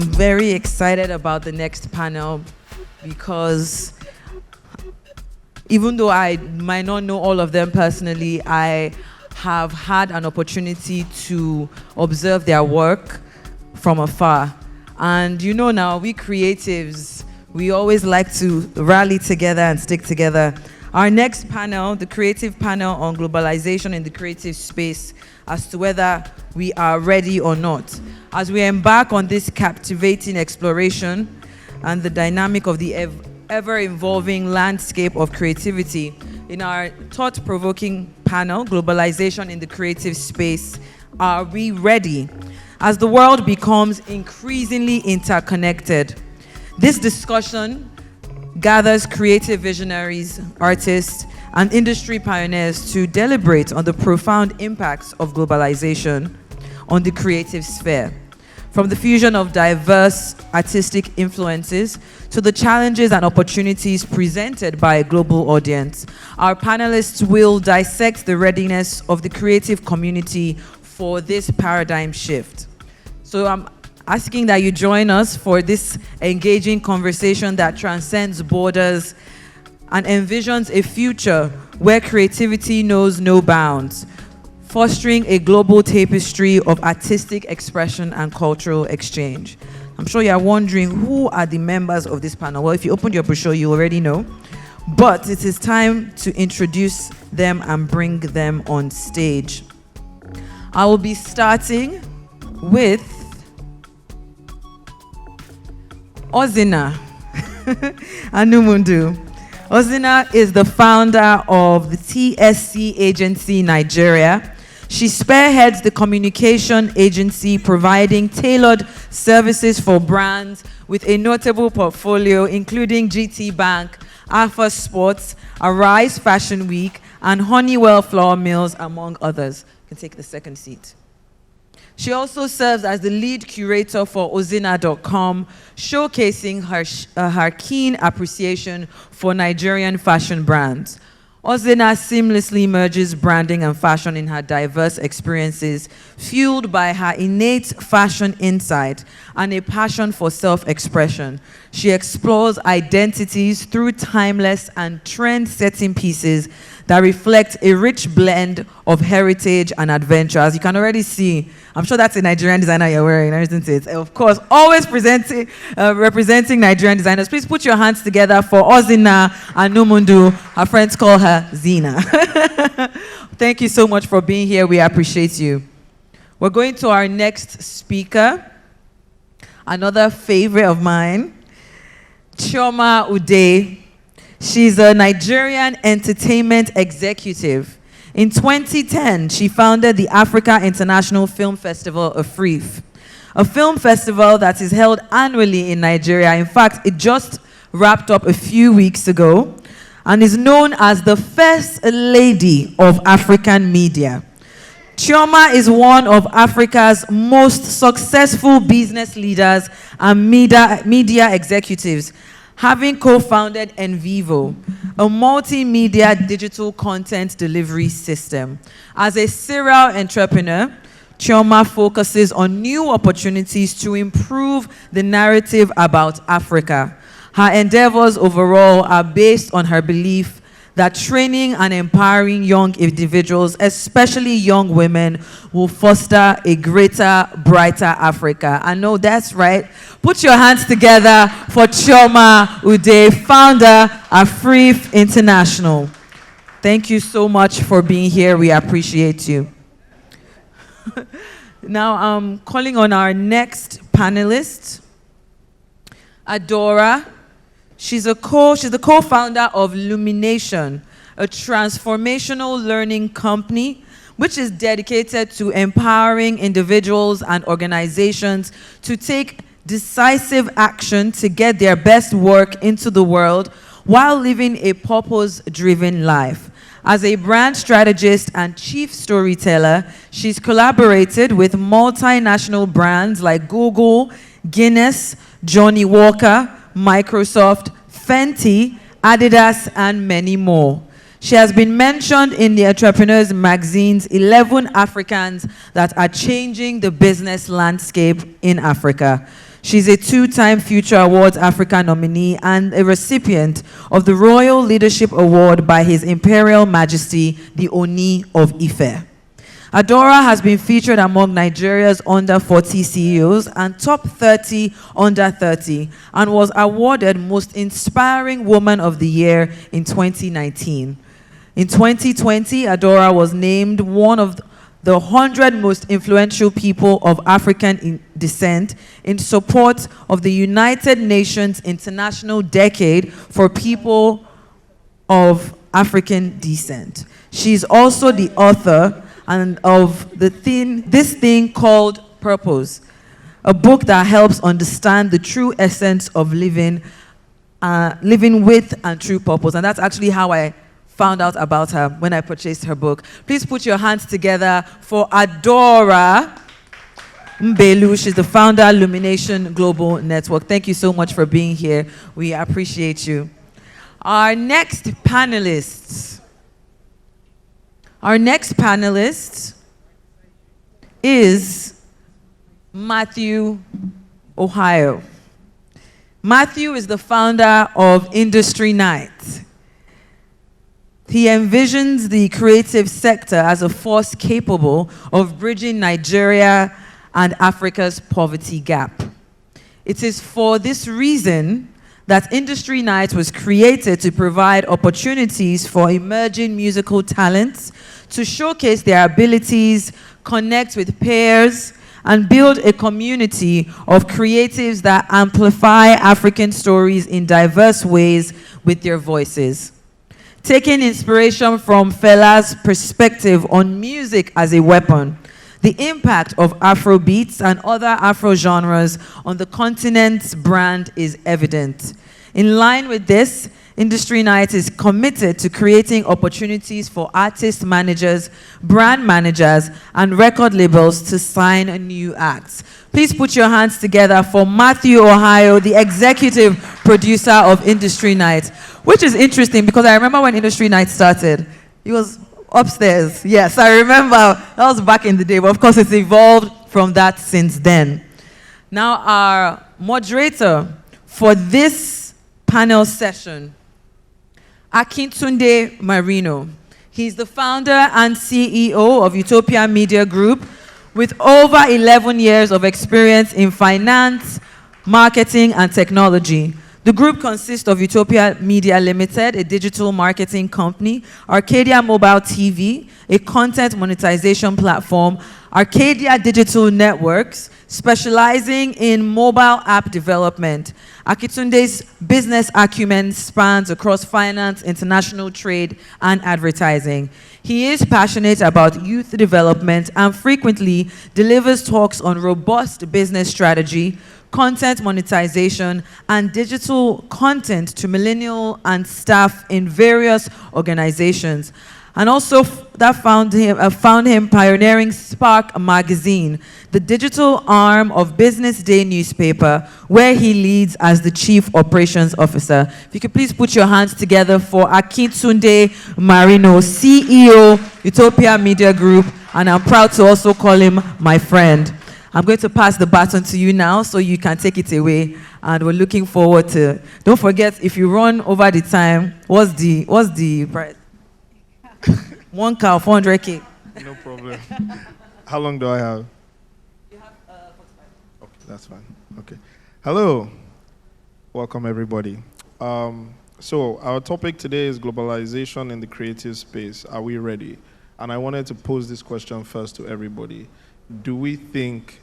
very excited about the next panel because even though I might not know all of them personally, I have had an opportunity to observe their work from afar. And you know now, we creatives, we always like to rally together and stick together. Our next panel, the creative panel on globalization in the creative space, as to whether we are ready or not. As we embark on this captivating exploration and the dynamic of the ever-evolving landscape of creativity, in our thought-provoking panel, Globalization in the Creative Space, are we ready? As the world becomes increasingly interconnected, this discussion gathers creative visionaries, artists, and industry pioneers to deliberate on the profound impacts of globalization on the creative sphere. From the fusion of diverse artistic influences to the challenges and opportunities presented by a global audience, our panelists will dissect the readiness of the creative community for this paradigm shift. So I'm asking that you join us for this engaging conversation that transcends borders and envisions a future where creativity knows no bounds, fostering a global tapestry of artistic expression and cultural exchange. I'm sure you're wondering, who are the members of this panel? Well, if you opened your brochure, you already know. But it is time to introduce them and bring them on stage. I will be starting with Ozina Anumundu. Ozina is the founder of the TSC Agency Nigeria. She spearheads the communication agency providing tailored services for brands with a notable portfolio including GT Bank, Alpha Sports, Arise Fashion Week, and Honeywell Flour Mills, among others. You can take the second seat. She also serves as the lead curator for Ozina.com, showcasing her keen appreciation for Nigerian fashion brands. Ozina seamlessly merges branding and fashion in her diverse experiences, fueled by her innate fashion insight and a passion for self-expression. She explores identities through timeless and trend-setting pieces that reflect a rich blend of heritage and adventure. As you can already see, I'm sure that's a Nigerian designer you're wearing, isn't it? Of course, always representing Nigerian designers. Please put your hands together for Ozina Anumundu. Her friends call her Zina. Thank you so much for being here. We appreciate you. We're going to our next speaker, another favorite of mine, Chioma Ude. She's a Nigerian entertainment executive. In 2010, she founded the Africa International Film Festival, AFRIFF, a film festival that is held annually in Nigeria. In fact, it just wrapped up a few weeks ago and is known as the First Lady of African media. Chioma is one of Africa's most successful business leaders and media executives, having co-founded Envivo, a multimedia digital content delivery system. As a serial entrepreneur, Chioma focuses on new opportunities to improve the narrative about Africa. Her endeavors overall are based on her belief that training and empowering young individuals, especially young women, will foster a greater, brighter Africa. I know that's right. Put your hands together for Chioma Ude, founder of AFRIFF International. Thank you so much for being here. We appreciate you. Now I'm calling on our next panelist, Adora. She's the co-founder of Lumination, a transformational learning company which is dedicated to empowering individuals and organizations to take decisive action to get their best work into the world while living a purpose-driven life. As a brand strategist and chief storyteller, she's collaborated with multinational brands like Google, Guinness, Johnny Walker, Microsoft, Fenty, Adidas, and many more. She has been mentioned in the Entrepreneurs magazine's 11 Africans that are changing the business landscape in Africa. She's a two-time Future Awards Africa nominee and a recipient of the Royal Leadership Award by His Imperial Majesty, the Oni of Ife. Adora has been featured among Nigeria's under 40 CEOs and top 30 under 30 and was awarded Most Inspiring Woman of the Year in 2019. In 2020, Adora was named one of the 100 most influential people of African descent in support of the United Nations International Decade for People of African Descent. She's also the author of this thing called Purpose, a book that helps understand the true essence of living with and true purpose. And that's actually how I found out about her when I purchased her book. Please put your hands together for Adora Mbelu. She's the founder of Illumination Global Network. Thank you so much for being here. We appreciate you. Our next panelist is Matthew Ohio. Matthew is the founder of Industry Night. He envisions the creative sector as a force capable of bridging Nigeria and Africa's poverty gap. It is for this reason that Industry Night was created to provide opportunities for emerging musical talents to showcase their abilities, connect with peers, and build a community of creatives that amplify African stories in diverse ways with their voices. Taking inspiration from Fela's perspective on music as a weapon, the impact of Afrobeats and other Afro genres on the continent's brand is evident. In line with this, Industry Night is committed to creating opportunities for artist managers, brand managers, and record labels to sign new acts. Please put your hands together for Matthew Ohio, the executive producer of Industry Night, which is interesting because I remember when Industry Night started, he was upstairs. Yes, I remember. That was back in the day, but of course it's evolved from that since then. Now our moderator for this panel session, Akintunde Marinho. He's the founder and CEO of Utopia Media Group with over 11 years of experience in finance, marketing, and technology. The group consists of Utopia Media Limited, a digital marketing company, Arcadia Mobile TV, a content monetization platform, Arcadia Digital Networks, specializing in mobile app development. Akintunde's business acumen spans across finance, international trade, and advertising. He is passionate about youth development and frequently delivers talks on robust business strategy, content monetization, and digital content to millennial and staff in various organizations. And also that found him pioneering Spark Magazine, the digital arm of Business Day newspaper, where he leads as the Chief Operations Officer. If you could please put your hands together for Akintunde Marinho, CEO, Utopia Media Group, and I'm proud to also call him my friend. I'm going to pass the baton to you now so you can take it away, and we're looking forward to. Don't forget, if you run over the time, what's the price? 1 cow, 400K. No problem. How long do I have? You have 45. Okay, that's fine. Okay. Hello. Welcome, everybody. So our topic today is globalization in the creative space. Are we ready? And I wanted to pose this question first to everybody. Do we think,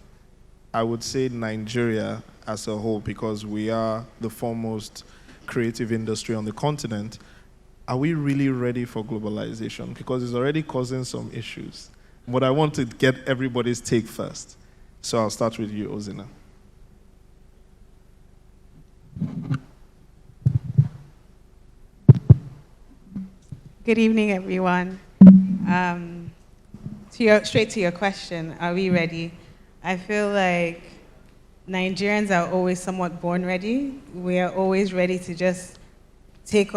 I would say Nigeria as a whole, because we are the foremost creative industry on the continent, are we really ready for globalization? Because it's already causing some issues. But I want to get everybody's take first. So I'll start with you, Ozina. Good evening, everyone. Straight to your question, are we ready? I feel like Nigerians are always somewhat born ready. We are always ready to just take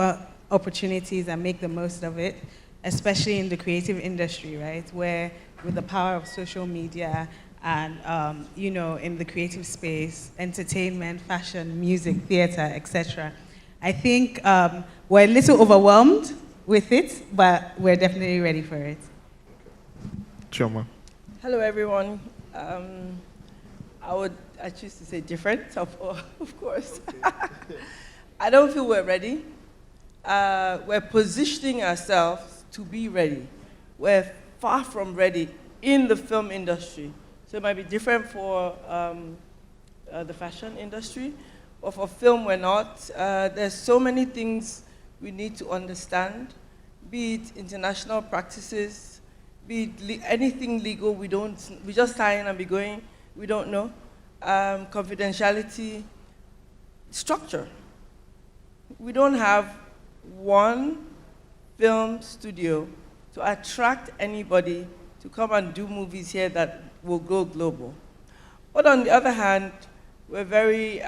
opportunities and make the most of it, especially in the creative industry, right? Where with the power of social media and, you know, in the creative space, entertainment, fashion, music, theater, etc. I think we're a little overwhelmed with it, but we're definitely ready for it. Chioma. Hello, everyone. I choose to say different, of course. I don't feel we're ready. We're positioning ourselves to be ready. We're far from ready in the film industry. So it might be different for the fashion industry, but for film, we're not. There's so many things we need to understand, be it international practices, be it anything legal, we just sign and be going, we don't know. Confidentiality, structure. We don't have one film studio to attract anybody to come and do movies here that will go global. But on the other hand, we're very,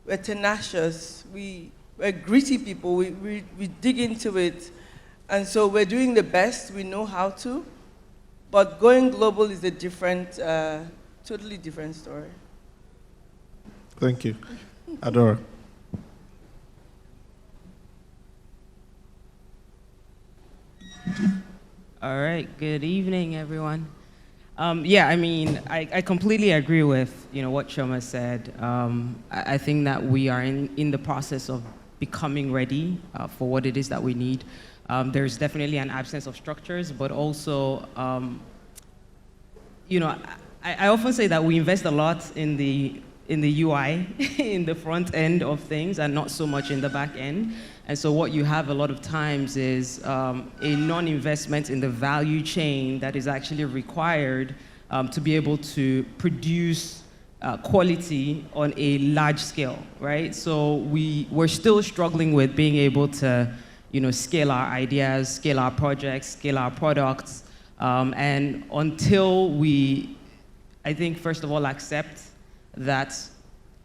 we're tenacious, we're gritty people, we dig into it, and so we're doing the best we know how to, but going global is a different, totally different story. Thank you. Adora. All right, good evening, everyone. Yeah, I mean, I completely agree with what Chioma said. I think that we are in the process of becoming ready for what it is that we need. There's definitely an absence of structures, but also, I often say that we invest a lot in the UI, in the front end of things, and not so much in the back end. And so what you have a lot of times is a non-investment in the value chain that is actually required to be able to produce quality on a large scale, right? So we're still struggling with being able to, scale our ideas, scale our projects, scale our products, and until we, I think, first of all, accept that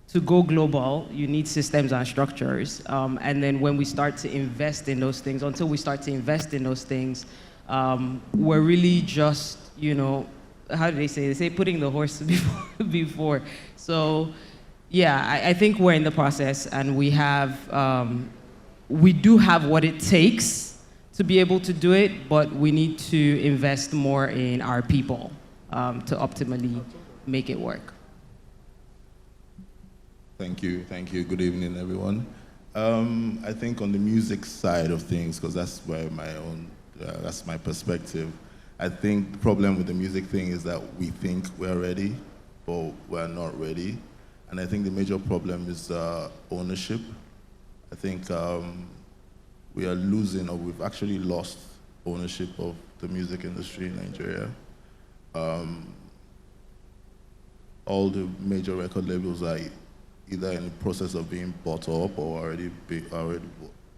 to go global, you need systems and structures. And then when we start to invest in those things, until we start to invest in those things, we're really just, how do they say? They say putting the horse before. So, yeah, I think we're in the process, and we do have what it takes to be able to do it, but we need to invest more in our people to optimally make it work. Thank you. Good evening, everyone. I think on the music side of things, because that's where that's my perspective. I think the problem with the music thing is that we think we're ready, but we're not ready. And I think the major problem is ownership. I think we are losing, or we've actually lost ownership of the music industry in Nigeria. All the major record labels are either in the process of being bought up or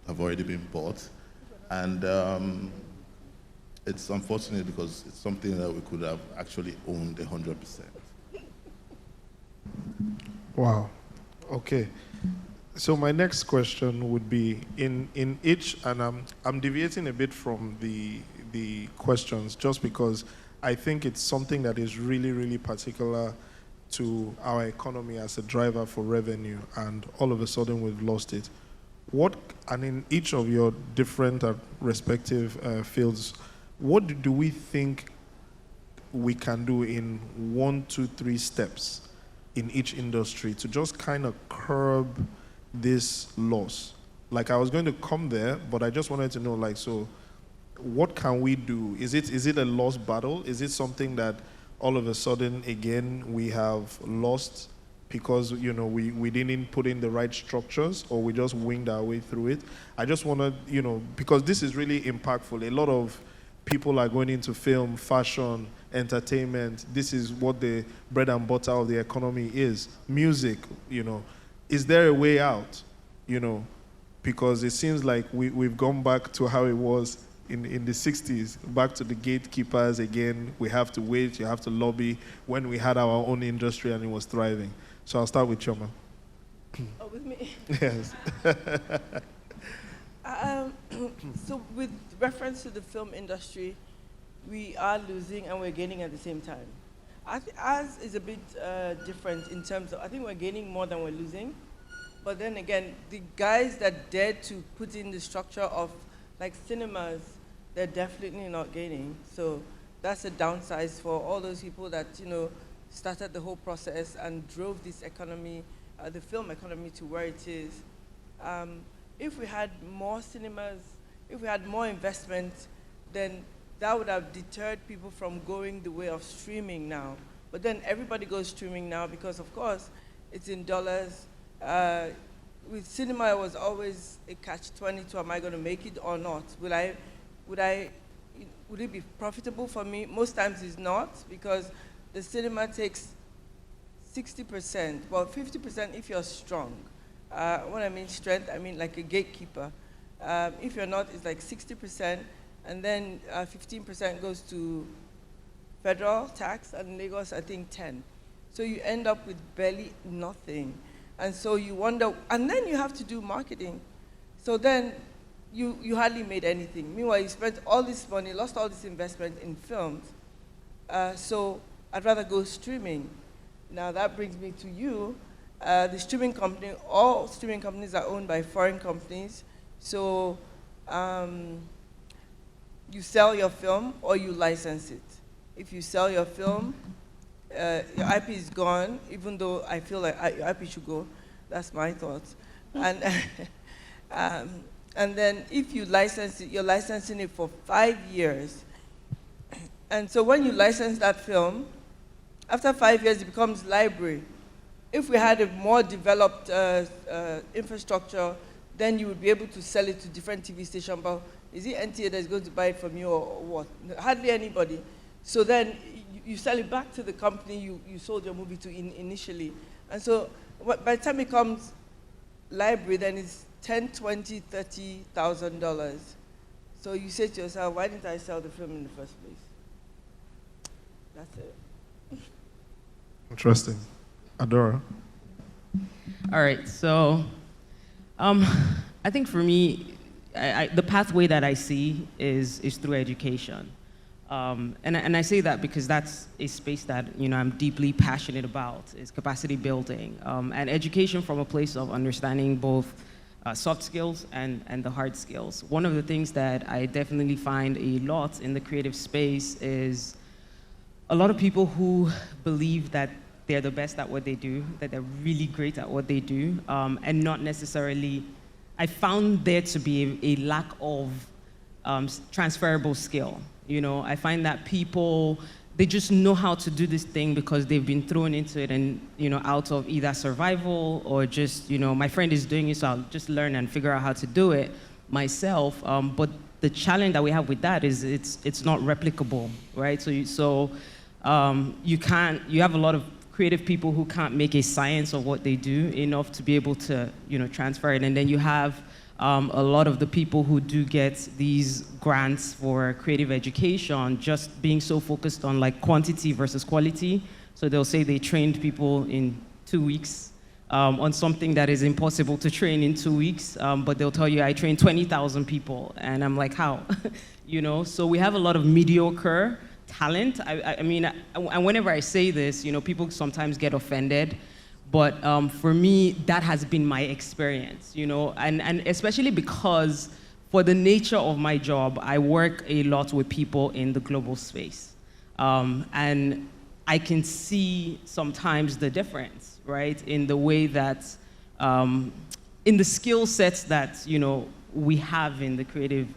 have already been bought. And it's unfortunate because it's something that we could have actually owned 100%. Wow. Okay. So my next question would be in each, and I'm deviating a bit from the questions just because I think it's something that is really, really particular to our economy as a driver for revenue, and all of a sudden we've lost it. And in each of your different respective fields, what do we think we can do in 1, 2, 3 steps in each industry to just kind of curb this loss? Like, I was going to come there, but I just wanted to know, like, so what can we do? Is it a lost battle? Is it something that all of a sudden, again, we have lost because, we didn't put in the right structures, or we just winged our way through it? I just want to, because this is really impactful. A lot of people are going into film, fashion, entertainment. This is what the bread and butter of the economy is. Music, Is there a way out, Because it seems like we've gone back to how it was in the 60s, back to the gatekeepers again. We have to wait, you have to lobby, when we had our own industry and it was thriving. So I'll start with Chioma. Oh, with me? Yes. So with reference to the film industry, we are losing and we're gaining at the same time. Ours is a bit different in terms of, I think we're gaining more than we're losing. But then again, the guys that dared to put in the structure of like cinemas, they're definitely not gaining. So that's a downside for all those people that, started the whole process and drove this economy, the film economy to where it is. If we had more cinemas, if we had more investment, then that would have deterred people from going the way of streaming now. But then everybody goes streaming now because, of course, it's in dollars. With cinema, it was always a catch-22. Am I going to make it or not? Would it be profitable for me? Most times it's not, because the cinema takes 60%, well, 50% if you're strong. When I mean strength, I mean like a gatekeeper. If you're not, it's like 60%, and then 15% goes to federal tax, and Lagos, I think 10. So you end up with barely nothing. And so you wonder, and then you have to do marketing. So then you hardly made anything. Meanwhile, you spent all this money, lost all this investment in films. So I'd rather go streaming. Now that brings me to you. The streaming company, all streaming companies are owned by foreign companies. So you sell your film or you license it. If you sell your film, your IP is gone, even though I feel like your IP should go. That's my thoughts. And then if you license it, you're licensing it for 5 years. And so when you license that film, after 5 years, it becomes library. If we had a more developed infrastructure, then you would be able to sell it to different TV stations. But is it NTA that's going to buy it from you or what? Hardly anybody. So then you sell it back to the company you sold your movie to initially. And so by the time it comes library, then it's $10,000, $20,000, $30,000. So you say to yourself, why didn't I sell the film in the first place? That's it. Interesting. Adora? All right, so I think for me, the pathway that I see is through education. And I say that because that's a space that I'm deeply passionate about, is capacity building. And education from a place of understanding both soft skills and the hard skills. One of the things that I definitely find a lot in the creative space is a lot of people who believe that they're the best at what they do, that they're really great at what they do, and not necessarily, I found there to be a lack of transferable skill. I find that people, they just know how to do this thing because they've been thrown into it and, out of either survival or just, my friend is doing it, so I'll just learn and figure out how to do it myself. But the challenge that we have with that is it's not replicable, right? So you have a lot of creative people who can't make a science of what they do enough to be able to, transfer it. And then you have a lot of the people who do get these grants for creative education just being so focused on like quantity versus quality. So they'll say they trained people in 2 weeks on something that is impossible to train in 2 weeks, but they'll tell you I trained 20,000 people, and I'm like, how? So we have a lot of mediocre talent. I mean, and whenever I say this, people sometimes get offended. But for me, that has been my experience, and especially because for the nature of my job, I work a lot with people in the global space. And I can see sometimes the difference, right, in the way that, in the skill sets that, we have in the creative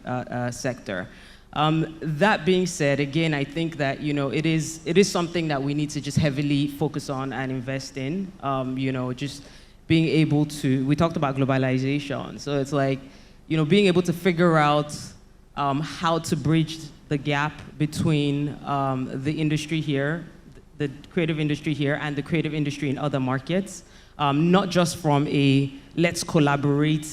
sector. That being said, again, I think that it is something that we need to just heavily focus on and invest in. Just being able to. We talked about globalization, so it's like being able to figure out how to bridge the gap between the industry here, the creative industry here, and the creative industry in other markets. Not just from a let's collaborate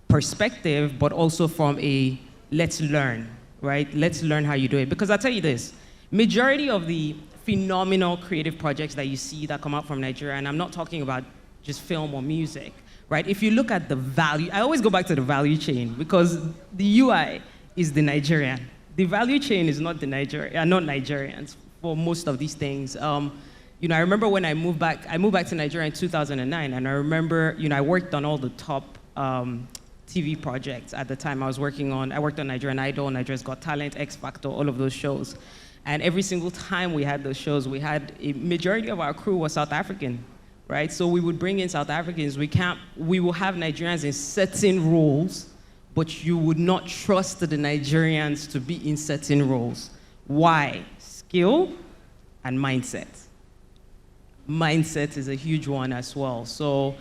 perspective, but also from a let's learn. Right? Let's learn how you do it. Because I'll tell you this, majority of the phenomenal creative projects that you see that come out from Nigeria, and I'm not talking about just film or music, right? If you look at the value, I always go back to the value chain because the UI is the Nigerian. The value chain is not the Nigerian, not Nigerians for most of these things. You know, I remember when I moved back to Nigeria in 2009, and I remember, you know, I worked on all the top TV projects at the time. I worked on Nigerian Idol, Nigeria's Got Talent, X Factor, all of those shows. And every single time we had those shows, we had a majority of our crew was South African, right? So we would bring in South Africans. We will have Nigerians in certain roles, but you would not trust the Nigerians to be in certain roles. Why? Skill and mindset. Mindset is a huge one as well. So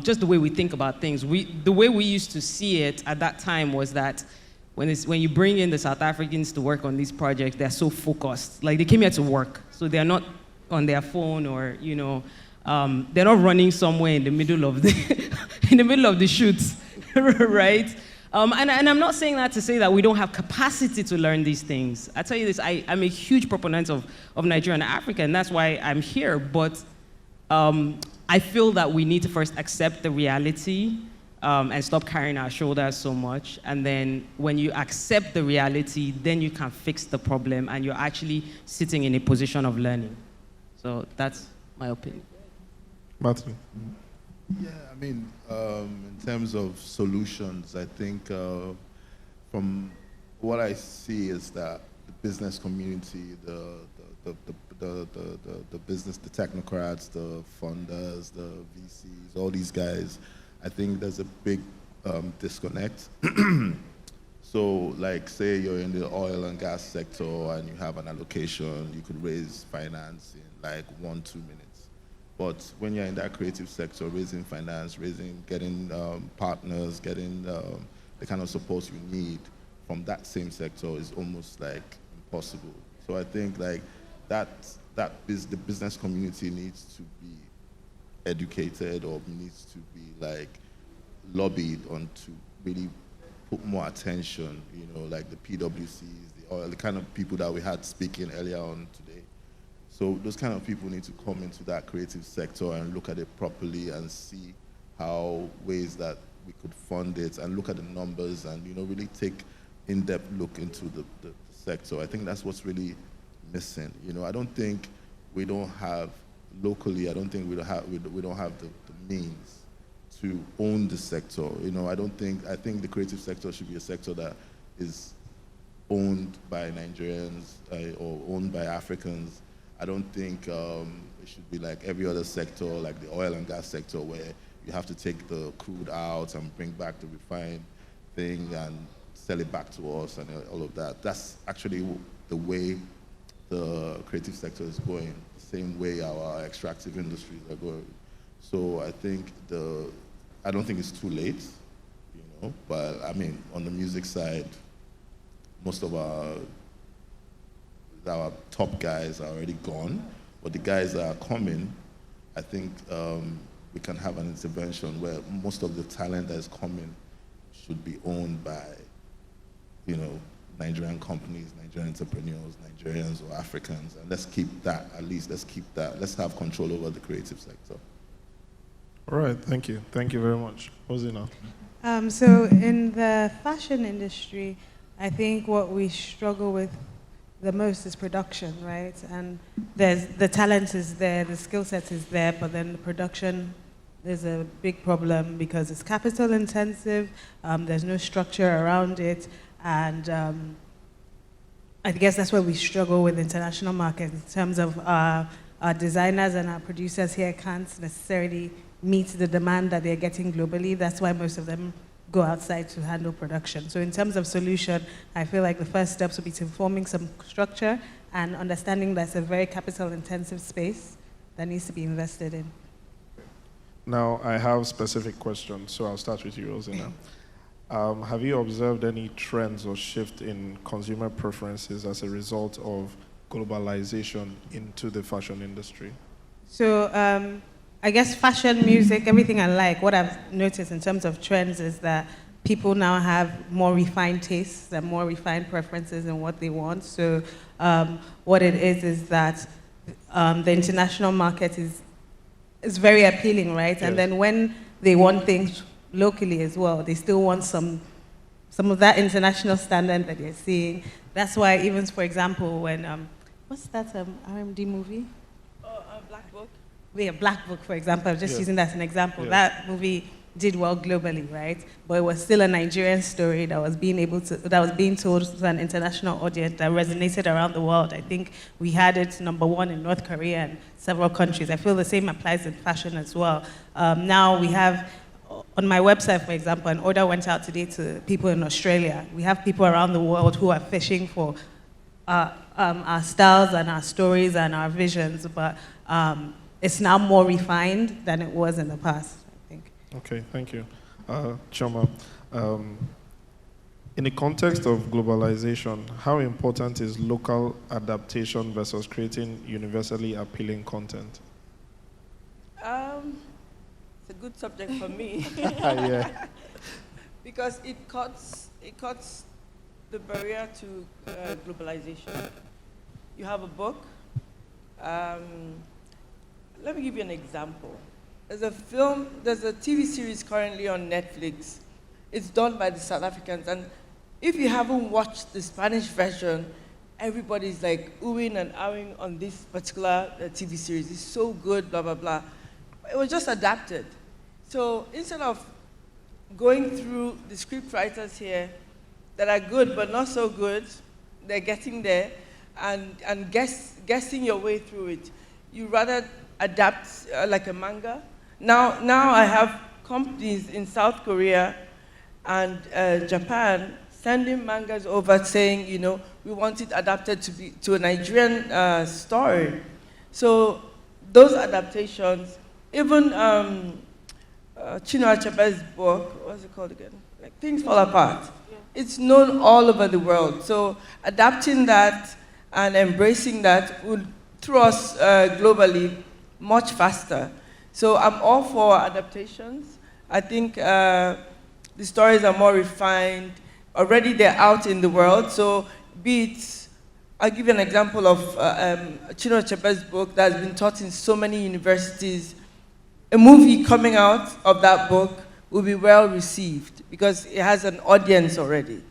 just the way we think about things. The way we used to see it at that time was that when you bring in the South Africans to work on these projects, they're so focused. Like, they came here to work, so they're not on their phone, or, you know, they're not running somewhere in the middle of the shoots, right? And I'm not saying that to say that we don't have capacity to learn these things. I tell you this, I'm a huge proponent of Nigeria and Africa, and that's why I'm here. But I feel that we need to first accept the reality and stop carrying our shoulders so much. And then when you accept the reality, then you can fix the problem, and you're actually sitting in a position of learning. So that's my opinion. Martin. Yeah, I mean, in terms of solutions, I think from what I see is that the business community, the business, the technocrats, the funders, the VCs, all these guys, I think there's a big disconnect. So, like, say you're in the oil and gas sector and you have an allocation, you could raise finance in like 1-2 minutes. But when you're in that creative sector, raising finance, getting partners, getting the kind of support you need from that same sector is almost like impossible. So I think like the business community needs to be educated, or needs to be like lobbied on to really put more attention, you know, like the PwCs, the kind of people that we had speaking earlier on today. So those kind of people need to come into that creative sector and look at it properly and see how ways that we could fund it, and look at the numbers, and, you know, really take in-depth look into the sector. I think that's what's really missing. You know, I don't think we don't have locally. I don't think we don't have the means to own the sector. You know, I think the creative sector should be a sector that is owned by Nigerians or owned by Africans. I don't think it should be like every other sector, like the oil and gas sector, where you have to take the crude out and bring back the refined thing and sell it back to us and all of that. That's actually the way the creative sector is going, the same way our extractive industries are going. So I think I don't think it's too late, you know, but I mean, on the music side, most of our top guys are already gone, but the guys that are coming, I think we can have an intervention where most of the talent that is coming should be owned by, you know, Nigerian companies, Nigerian entrepreneurs, Nigerians or Africans, and let's keep that, at least let's keep that. Let's have control over the creative sector. All right, thank you. Thank you very much. Rosina. So in the fashion industry, I think what we struggle with the most is production, right? And the talent is there, the skill set is there, but then the production, there's a big problem because it's capital intensive, there's no structure around it, and I guess that's where we struggle with international markets in terms of our designers and our producers here can't necessarily meet the demand that they're getting globally. That's why most of them go outside to handle production. So in terms of solution, I feel like the first steps would be to forming some structure and understanding that's a very capital-intensive space that needs to be invested in. Now, I have specific questions, so I'll start with you, Rosina. Have you observed any trends or shift in consumer preferences as a result of globalization into the fashion industry? So I guess fashion, music, everything I like, what I've noticed in terms of trends is that people now have more refined tastes and more refined preferences in what they want. So what it is that the international market is very appealing, right? Yes. And then when they want things locally as well, they still want some of that international standard that they're seeing. That's why even, for example, when what's that RMD movie? Black Book. Yeah, Black Book, for example. I'm just Yeah. using that as an example. Yeah. That movie did well globally, right? But it was still a Nigerian story that was being told to an international audience that resonated around the world. I think we had it #1 in North Korea and several countries. I feel the same applies in fashion as well. Now we have, on my website, for example, an order went out today to people in Australia. We have people around the world who are fishing for our styles and our stories and our visions, but it's now more refined than it was in the past, I think. Okay, thank you. Chioma, in the context of globalization, how important is local adaptation versus creating universally appealing content? It's a good subject for me. Yeah. Because it cuts the barrier to globalization. You have a book. Let me give you an example. There's a TV series currently on Netflix. It's done by the South Africans, and if you haven't watched the Spanish version, everybody's like oohing and ahhing on this particular TV series. It's so good, blah, blah, blah. It was just adapted. So instead of going through the script writers here that are good but not so good, they're getting there, and guessing your way through it, you rather adapt like a manga. Now I have companies in South Korea and Japan sending mangas over saying, we want it adapted to a Nigerian story. So those adaptations, even Chinua Achebe's book, what's it called again? Like Things Fall Apart. Yeah. It's known all over the world. So adapting that and embracing that would throw us globally much faster. So I'm all for adaptations. I think the stories are more refined. Already they're out in the world. So I'll give you an example of Chinua Achebe's book that has been taught in so many universities. A movie coming out of that book will be well received because it has an audience already.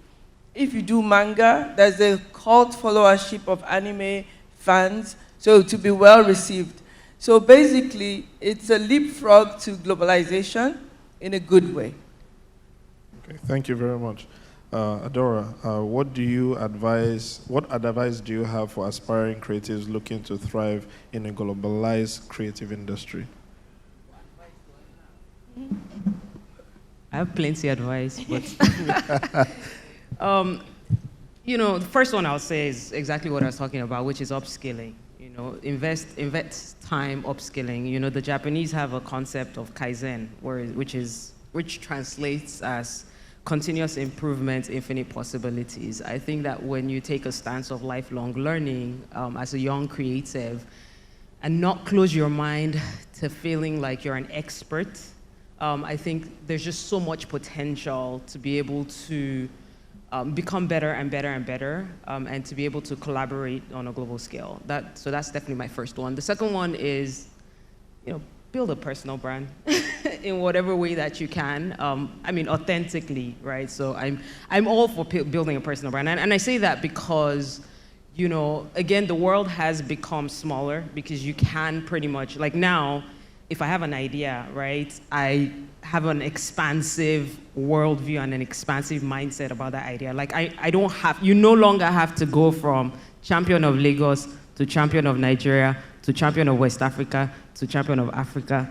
If you do manga, there's a cult followership of anime fans, so to be well received. So basically, it's a leapfrog to globalization in a good way. Okay, thank you very much. Adora, what advice do you have for aspiring creatives looking to thrive in a globalized creative industry? I have plenty of advice, but the first one I'll say is exactly what I was talking about, which is upskilling. Invest time upskilling. The Japanese have a concept of Kaizen, which translates as continuous improvement, infinite possibilities. I think that when you take a stance of lifelong learning as a young creative and not close your mind to feeling like you're an expert, I think there's just so much potential to be able to become better and better and better, and to be able to collaborate on a global scale. So that's definitely my first one. The second one is, build a personal brand in whatever way that you can. Authentically, right? So I'm all for building a personal brand, and I say that because, again, the world has become smaller because you can pretty much, like now, if I have an idea, right, I have an expansive worldview and an expansive mindset about that idea. Like you no longer have to go from champion of Lagos to champion of Nigeria to champion of West Africa to champion of Africa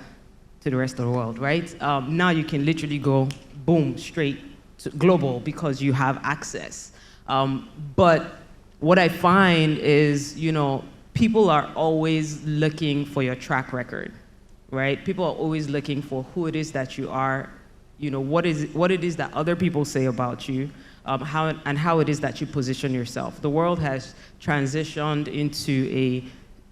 to the rest of the world, right? Now you can literally go, boom, straight to global because you have access. But what I find is, people are always looking for your track record. Right? People are always looking for who it is that you are, what it is that other people say about you, how it is that you position yourself. The world has transitioned into a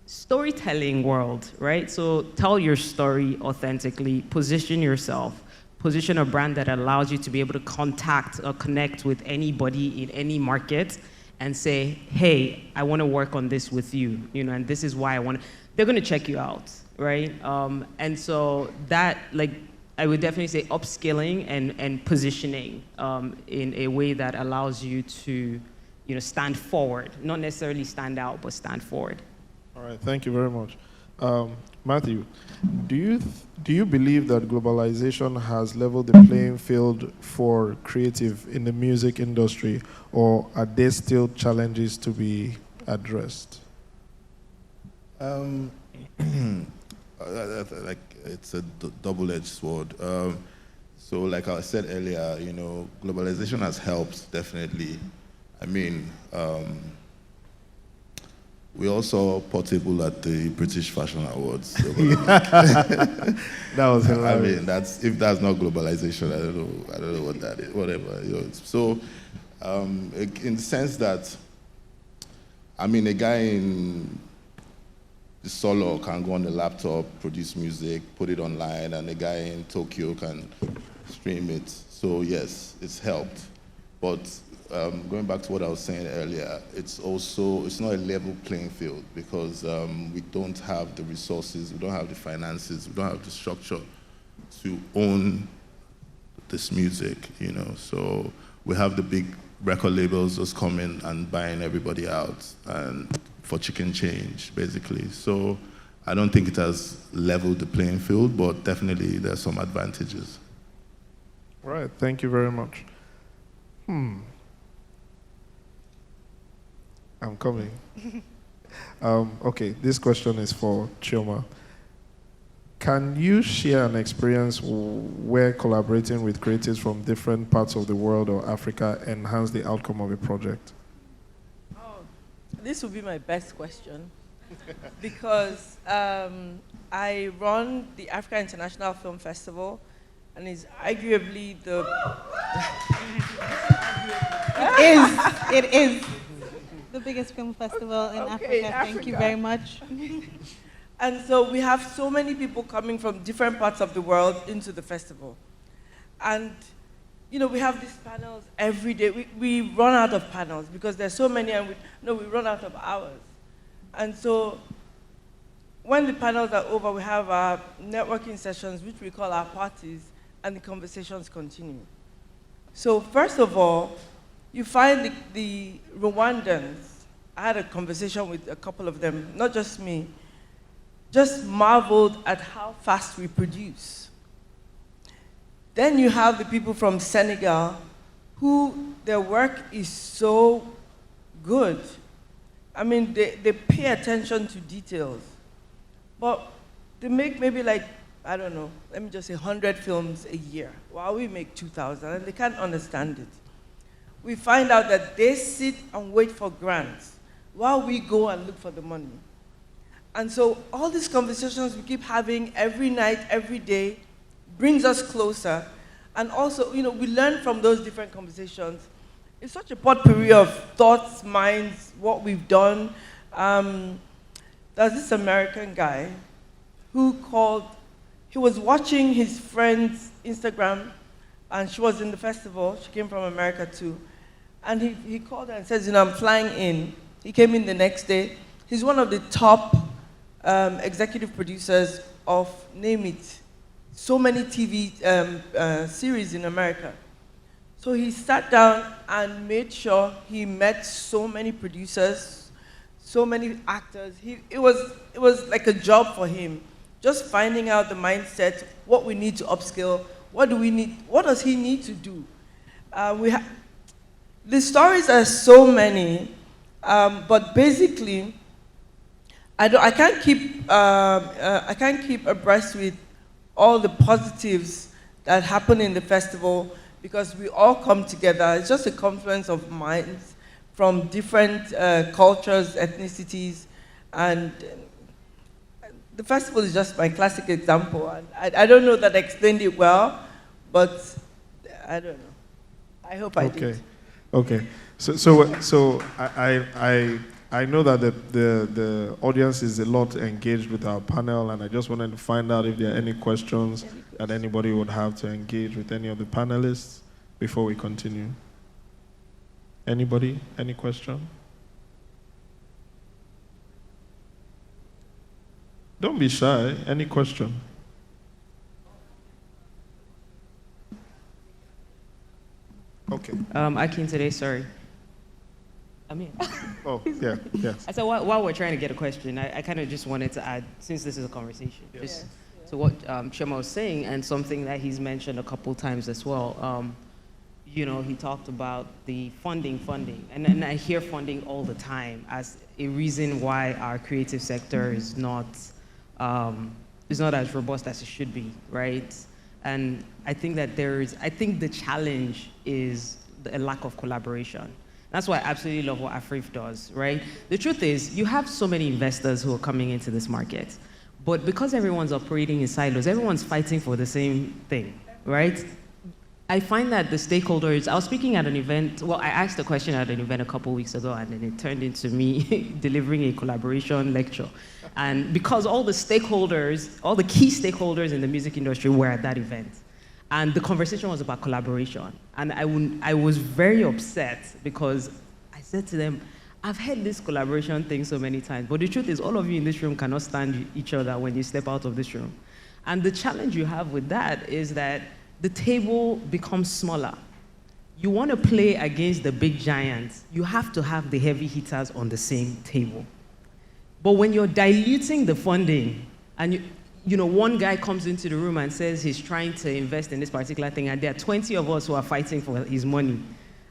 storytelling world, right? So tell your story authentically, position yourself, position a brand that allows you to be able to contact or connect with anybody in any market and say, hey, I want to work on this with you, and this is why I want to. They're going to check you out. Right? And so that, I would definitely say upskilling and positioning in a way that allows you to stand forward, not necessarily stand out, but stand forward. All right, thank you very much. Matthew, do you believe that globalization has leveled the playing field for creative in the music industry, or are there still challenges to be addressed? Like it's a double-edged sword. So like I said earlier, globalization has helped, definitely. I mean, we all saw Portable at the British Fashion Awards. That was hilarious. I mean, if that's not globalization, I don't know what that is, whatever. So, in the sense that, I mean, a guy in the Solo can go on the laptop, produce music, put it online, and a guy in Tokyo can stream it. So yes, it's helped. But going back to what I was saying earlier, it's not a level playing field, because we don't have the resources, we don't have the finances, we don't have the structure to own this music, So we have the big record labels just coming and buying everybody out, and for chicken change, basically. So I don't think it has leveled the playing field, but definitely there's some advantages. All right, thank you very much. I'm coming. Okay, this question is for Chioma. Can you share an experience where collaborating with creatives from different parts of the world or Africa enhanced the outcome of a project? This would be my best question, because I run the Africa International Film Festival, and is arguably the... It is the biggest film festival in Africa. Thank you very much. And so we have so many people coming from different parts of the world into the festival. And we have these panels every day. We run out of panels because there's so many, and we run out of hours. And so when the panels are over, we have our networking sessions, which we call our parties, and the conversations continue. So first of all, you find the Rwandans. I had a conversation with a couple of them, not just me, just marveled at how fast we produce. Then you have the people from Senegal, who their work is so good. I mean, they pay attention to details. But they make maybe let me just say 100 films a year, while we make 2,000, and they can't understand it. We find out that they sit and wait for grants, while we go and look for the money. And so all these conversations we keep having every night, every day, brings us closer. And also, we learn from those different conversations. It's such a potpourri of thoughts, minds, what we've done. There's this American guy who he was watching his friend's Instagram, and she was in the festival. She came from America too. And he called her and says, I'm flying in. He came in the next day. He's one of the top executive producers of, name it, so many TV series in America. So he sat down and made sure he met so many producers, so many actors. It was like a job for him, just finding out the mindset, what we need to upskill, what do we need, what does he need to do. The stories are so many, but basically, I can't keep abreast with all the positives that happen in the festival, because we all come together. It's just a confluence of minds from different cultures, ethnicities, and the festival is just my classic example. I don't know that I explained it well, but I don't know. I hope I did. Okay. So I know that the audience is a lot engaged with our panel, and I just wanted to find out if there are any questions that anybody would have to engage with any of the panelists before we continue. Anybody? Any question? Don't be shy. Any question? Okay. Akintunde, sorry. I mean, Oh, yeah, yes. I said while we're trying to get a question, I kind of just wanted to add, since this is a conversation, Yes. just to what Chioma was saying, and something that he's mentioned a couple times as well. You know, he talked about the funding, and I hear funding all the time as a reason why our creative sector is not as robust as it should be, right? And I think that I think the challenge is a lack of collaboration. That's why I absolutely love what AFRIFF does, right? The truth is, you have so many investors who are coming into this market, but because everyone's operating in silos, everyone's fighting for the same thing, right? I find that the stakeholders, I was speaking at an event, well, I asked a question at an event a couple weeks ago, and then it turned into me delivering a collaboration lecture. And because all the stakeholders, all the key stakeholders in the music industry were at that event, and the conversation was about collaboration. And I was very upset because I said to them, I've heard this collaboration thing so many times, but the truth is all of you in this room cannot stand each other when you step out of this room. And the challenge you have with that is that the table becomes smaller. You want to play against the big giants, you have to have the heavy hitters on the same table. But when you're diluting the funding, and you know, one guy comes into the room and says he's trying to invest in this particular thing, and there are 20 of us who are fighting for his money.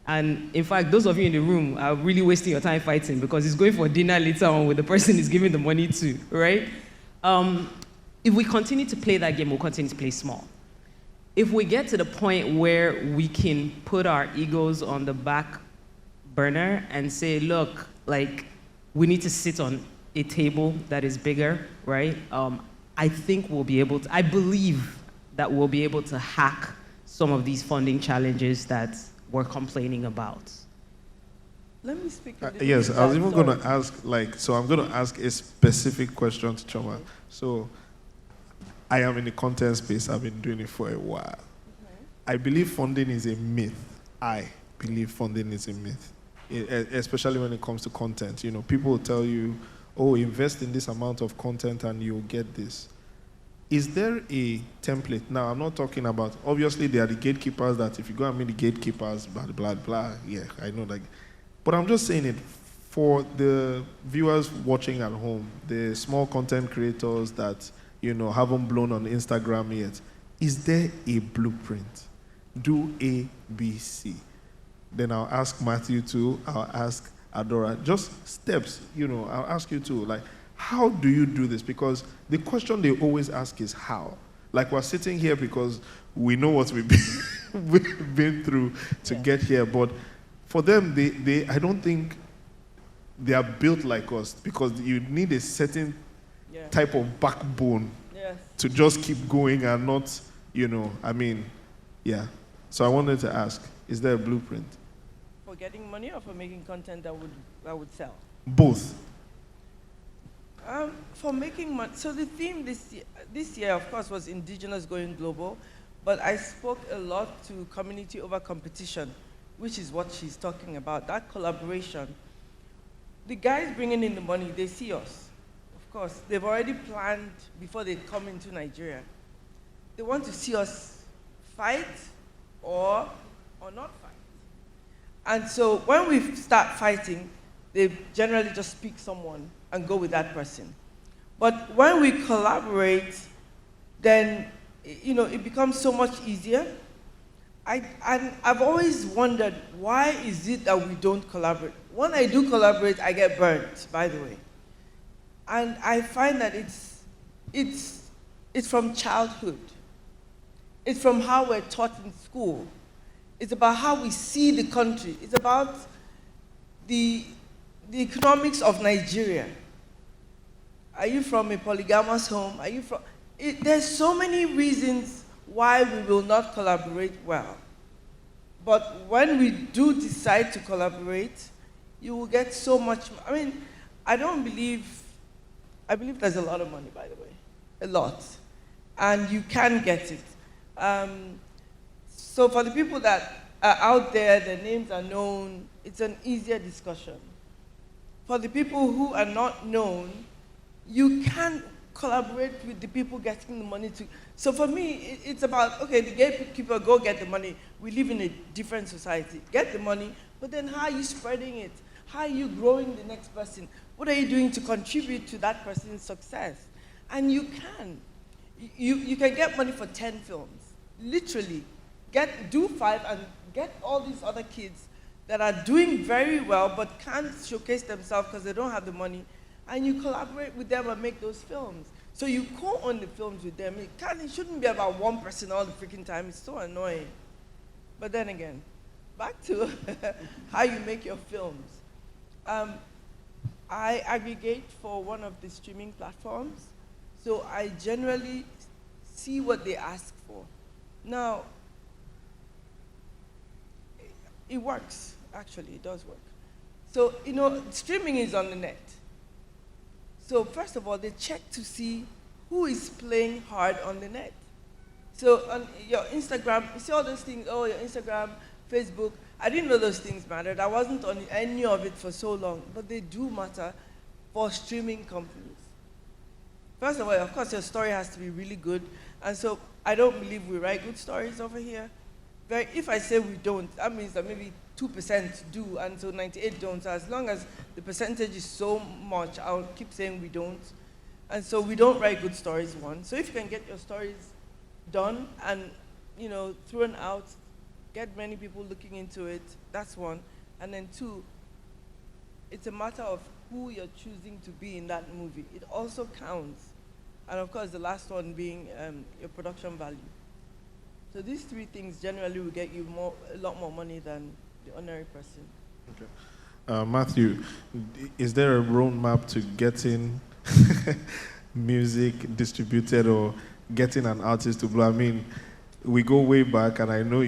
And in fact, those of you in the room are really wasting your time fighting because he's going for dinner later on with the person he's giving the money to, right? If we continue to play that game, we'll continue to play small. If we get to the point where we can put our egos on the back burner and say, look, like, we need to sit on a table that is bigger, right? I think we'll be able to, I believe that we'll be able to hack some of these funding challenges that we're complaining about. Let me speak. Yes, I was even going to ask, so I'm going to ask a specific question to Chioma. So, I am in the content space. I've been doing it for a while. Okay. I believe funding is a myth. I believe funding is a myth, especially when it comes to content. You know, people will tell you, oh, invest in this amount of content and you'll get this. Is there a template? Now, I'm not talking about, obviously, there are the gatekeepers that if you go and meet the gatekeepers, blah, blah, blah, yeah, I know that. But I'm just saying it for the viewers watching at home, the small content creators that, you know, haven't blown on Instagram yet. Is there a blueprint? Do A, B, C. Then I'll ask Matthew too. I'll ask Adora. Just steps, you know, I'll ask you too. Like, how do you do this? Because the question they always ask is how. Like, we're sitting here because we know what we've been through to get here. But for them, I don't think they are built like us because you need a certain type of backbone to just keep going and not, you know, I mean, yeah. So I wanted to ask, is there a blueprint? For getting money or for making content that would sell? Both. For making money, so the theme this year, of course, was Indigenous Going Global, but I spoke a lot to community over competition, which is what she's talking about, that collaboration. The guys bringing in the money, they see us. Of course, they've already planned before they come into Nigeria. They want to see us fight or not fight. And so when we start fighting, they generally just pick someone and go with that person. But when we collaborate, then, you know, it becomes so much easier. I've always wondered, why is it that we don't collaborate? When I do collaborate, I get burnt, by the way. And I find that it's from childhood. It's from how we're taught in school. It's about how we see the country. It's about the economics of Nigeria. Are you from a polygamous home? Are you from? There's so many reasons why we will not collaborate well. But when we do decide to collaborate, you will get so much. I mean, I believe there's a lot of money, by the way, a lot. And you can get it. So for the people that are out there, their names are known, it's an easier discussion. For the people who are not known, you can collaborate with the people getting the money to. So for me, it's about, okay, the gatekeeper, go get the money. We live in a different society. Get the money, but then how are you spreading it? How are you growing the next person? What are you doing to contribute to that person's success? And you can. You can get money for 10 films. Literally. Do 5 and get all these other kids that are doing very well but can't showcase themselves because they don't have the money, and you collaborate with them and make those films. So you co-own the films with them. It shouldn't be about one person all the freaking time. It's so annoying. But then again, back to how you make your films. I aggregate for one of the streaming platforms, so I generally see what they ask for. Now, it works, actually, it does work. So, streaming is on the net. So first of all, they check to see who is playing hard on the net. So on your Instagram, you see all those things, your Instagram, Facebook. I didn't know those things mattered. I wasn't on any of it for so long, but they do matter for streaming companies. First of all, of course, your story has to be really good. And so I don't believe we write good stories over here. But if I say we don't, that means that maybe 2% do, and so 98 don't. So as long as the percentage is so much, I'll keep saying we don't. And so we don't write good stories, one. So if you can get your stories done and, thrown out, get many people looking into it, that's one. And then two, it's a matter of who you're choosing to be in that movie. It also counts. And of course, the last one being your production value. So these three things generally will get you a lot more money than the ordinary person. Okay. Matthew, is there a roadmap to getting music distributed or getting an artist to blow? I mean, we go way back, and I know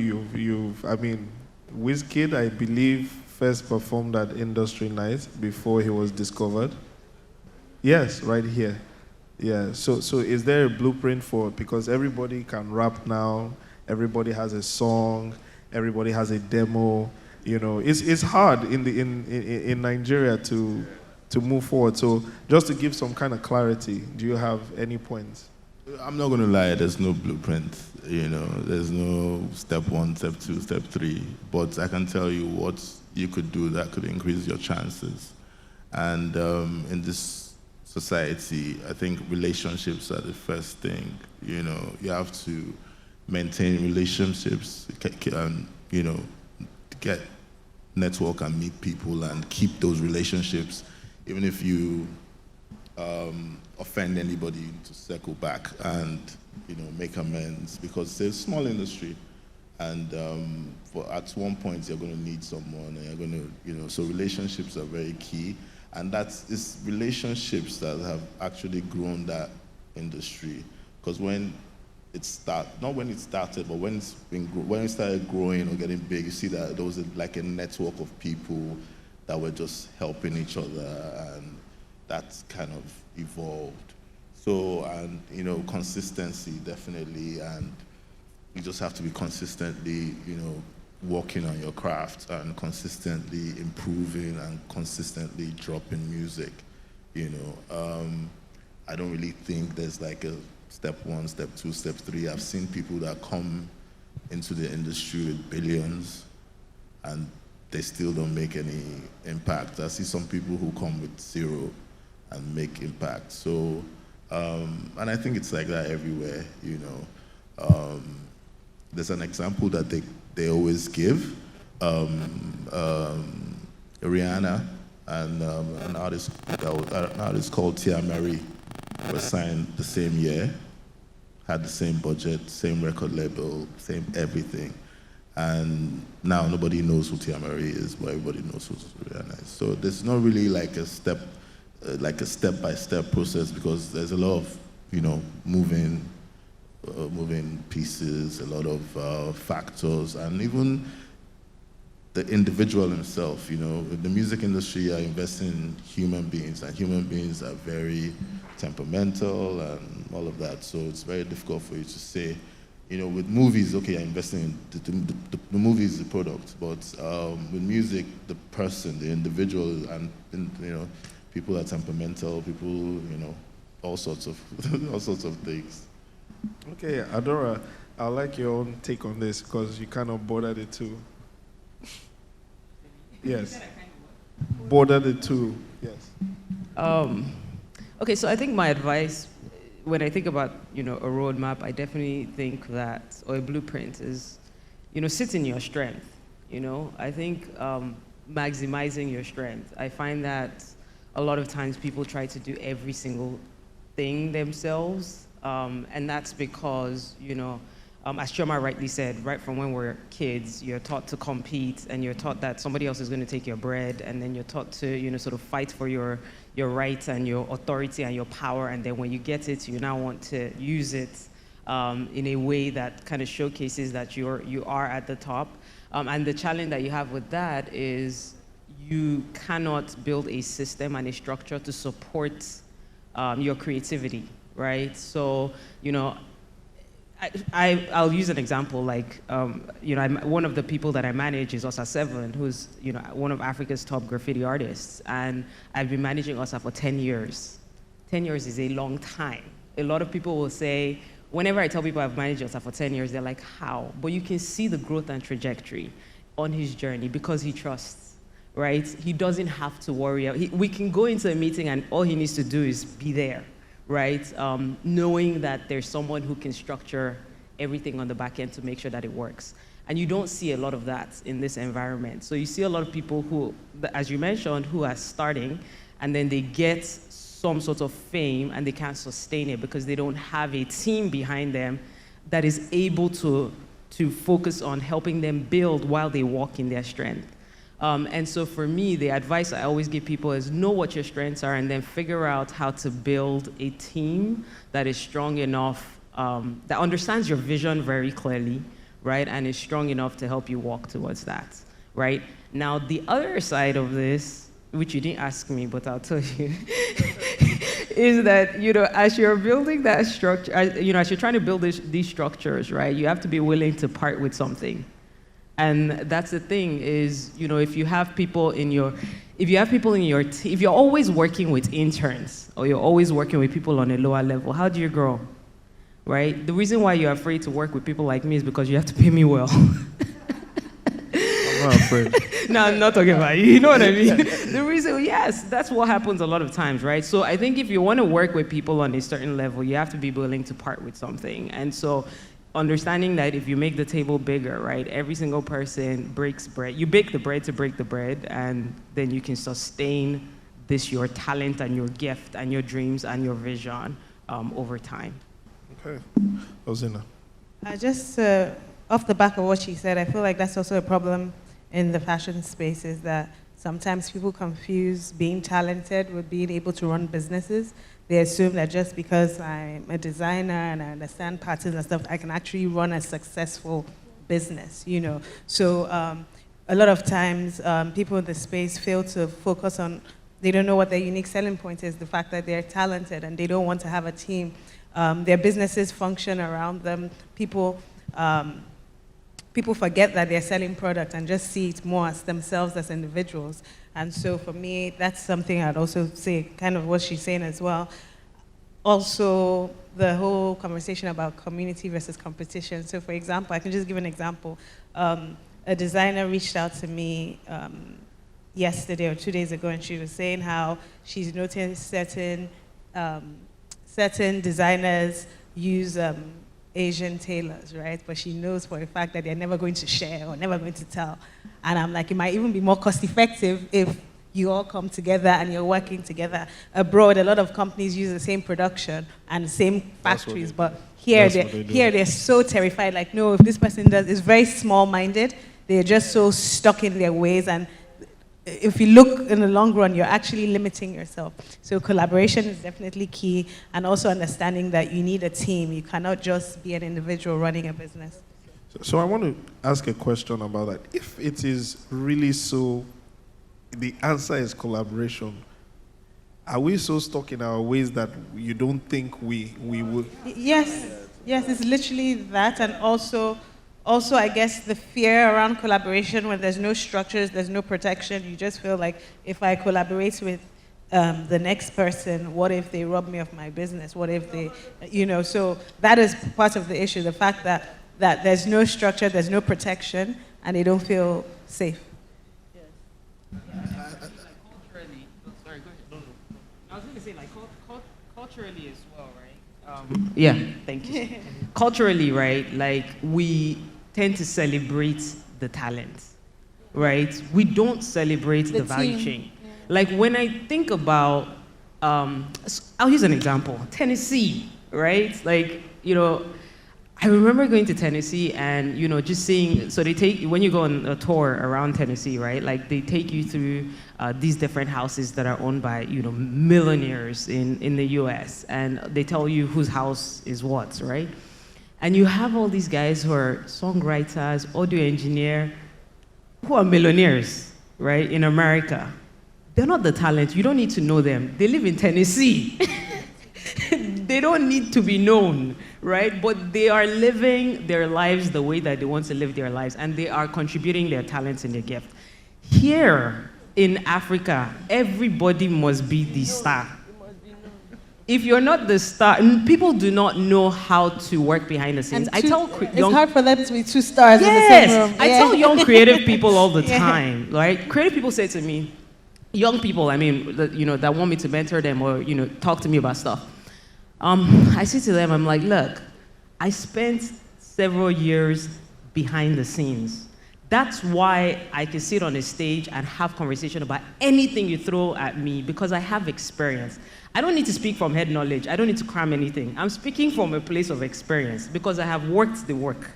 Wizkid, I believe, first performed at Industry Night before he was discovered. Yes, right here. Yeah, so is there a blueprint for, because everybody can rap now, everybody has a song, everybody has a demo, it's hard in Nigeria to move forward. So just to give some kind of clarity, do you have any points? I'm not going to lie, there's no blueprint, there's no step 1, step 2, step 3, but I can tell you what you could do that could increase your chances. And in this society, I think relationships are the first thing. You have to maintain relationships, and get network and meet people and keep those relationships. Even if you offend anybody, you need to circle back and make amends, because it's a small industry, and at one point you're going to need someone, and you're going to so relationships are very key. And it's relationships that have actually grown that industry. Because when it started, not when it started, but when it started growing or getting big, you see that there was like a network of people that were just helping each other, and that's kind of evolved. So, and consistency, definitely, and you just have to be consistently, working on your craft and consistently improving and consistently dropping music. I don't really think there's like a step 1, step 2, step 3. I've seen people that come into the industry with billions and they still don't make any impact. I see some people who come with 0 and make impact. So, and I think it's like that everywhere, There's an example that they always give. Rihanna and an artist called Chioma Ude were signed the same year, had the same budget, same record label, same everything. And now nobody knows who Chioma Ude is, but everybody knows who Rihanna is. So there's not really like a step-by-step process, because there's a lot of, moving pieces, a lot of factors, and even the individual himself. In the music industry, you're investing in human beings, and human beings are very temperamental and all of that. So it's very difficult for you to say, with movies, okay, you're investing in the movie is the product, but with music, the person, the individual, and people are temperamental, people, all sorts of things. Okay, Adora, I'd like your own take on this, because you kind of bordered it too. Yes. border the two. Yes. Okay, so I think my advice, when I think about, a roadmap, I definitely think that, or a blueprint is, sit in your strength. I think maximizing your strength. I find that a lot of times people try to do every single thing themselves, and that's because, as Chioma rightly said, right from when we're kids, you're taught to compete, and you're taught that somebody else is going to take your bread, and then you're taught to, sort of fight for your rights and your authority and your power, and then when you get it, you now want to use it in a way that kind of showcases that you are at the top. And the challenge that you have with that is you cannot build a system and a structure to support your creativity, right? So, I'll use an example, like, one of the people that I manage is Osa 7, who's, one of Africa's top graffiti artists, and I've been managing Osa for 10 years. 10 years is a long time. A lot of people will say, whenever I tell people I've managed Osa for 10 years, they're like, how? But you can see the growth and trajectory on his journey because he trusts, right? He doesn't have to worry. We can go into a meeting and all he needs to do is be there, right? Knowing that there's someone who can structure everything on the back end to make sure that it works. And you don't see a lot of that in this environment. So you see a lot of people who, as you mentioned, who are starting, and then they get some sort of fame and they can't sustain it because they don't have a team behind them that is able to focus on helping them build while they walk in their strength. And so for me, the advice I always give people is know what your strengths are and then figure out how to build a team that is strong enough, that understands your vision very clearly, right? And is strong enough to help you walk towards that, right? Now, the other side of this, which you didn't ask me, but I'll tell you, is that, as you're building that structure, as you're trying to build these structures, right, you have to be willing to part with something. And that's the thing is, if you have people in your team, if you're always working with interns or you're always working with people on a lower level, how do you grow, right? The reason why you're afraid to work with people like me is because you have to pay me well. I'm not afraid. No, I'm not talking about you. You know what I mean? The reason, yes, that's what happens a lot of times, right? So I think if you want to work with people on a certain level, you have to be willing to part with something. And so understanding that if you make the table bigger, right, every single person breaks bread. You bake the bread to break the bread, and then you can sustain your talent and your gift and your dreams and your vision over time. Okay. Osina. Just off the back of what she said, I feel like that's also a problem in the fashion space, is that sometimes people confuse being talented with being able to run businesses. They assume that just because I'm a designer and I understand patterns and stuff, I can actually run a successful business, So a lot of times, people in the space fail to focus on, they don't know what their unique selling point is, the fact that they're talented and they don't want to have a team. Their businesses function around them. People forget that they're selling product and just see it more as themselves as individuals. And so for me, that's something I'd also say, kind of what she's saying as well. Also, the whole conversation about community versus competition. So for example, I can just give an example. A designer reached out to me yesterday or 2 days ago, and she was saying how she's noticed certain designers use Asian tailors, right? But she knows for a fact that they're never going to share or never going to tell. And I'm like, it might even be more cost effective if you all come together and you're working together. Abroad, a lot of companies use the same production and the same factories, but here they're so terrified, like, no, if this person does, it's very small-minded. They're just so stuck in their ways, and if you look in the long run, you're actually limiting yourself. So collaboration is definitely key, and also understanding that you need a team. You cannot just be an individual running a business. So I want to ask a question about that. If it is really so, the answer is collaboration, are we so stuck in our ways that you don't think we would? Yes, it's literally that, and also I guess the fear around collaboration when there's no structures, there's no protection. You just feel like if I collaborate with the next person, what if they rob me of my business? What if they, so that is part of the issue, the fact that there's no structure, there's no protection, and they don't feel safe. culturally as well, right? Yeah, thank you. Culturally, right, like we tend to celebrate the talent, right? We don't celebrate the value chain. Yeah. Like when I think about, I'll use an example, Tennessee, right? Like, you know, I remember going to Tennessee and, you know, just seeing, so they take, when you go on a tour around Tennessee, right, like they take you through these different houses that are owned by, you know, millionaires in the US, and they tell you whose house is what, right? And you have all these guys who are songwriters, audio engineer, who are millionaires, right, in America. They're not the talent, you don't need to know them. They live in Tennessee. They don't need to be known, right? But they are living their lives the way that they want to live their lives, and they are contributing their talents and their gift. Here in Africa, everybody must be the star. If you're not the star, people do not know how to work behind the scenes. It's hard for them to be two stars in the same room. I tell young creative people all the time, right? Creative people say to me, young people, I mean, you know, that want me to mentor them or, you know, talk to me about stuff. I say to them, I'm like, look, I spent several years behind the scenes. That's why I can sit on a stage and have conversation about anything you throw at me, because I have experience. I don't need to speak from head knowledge. I don't need to cram anything. I'm speaking from a place of experience because I have worked the work,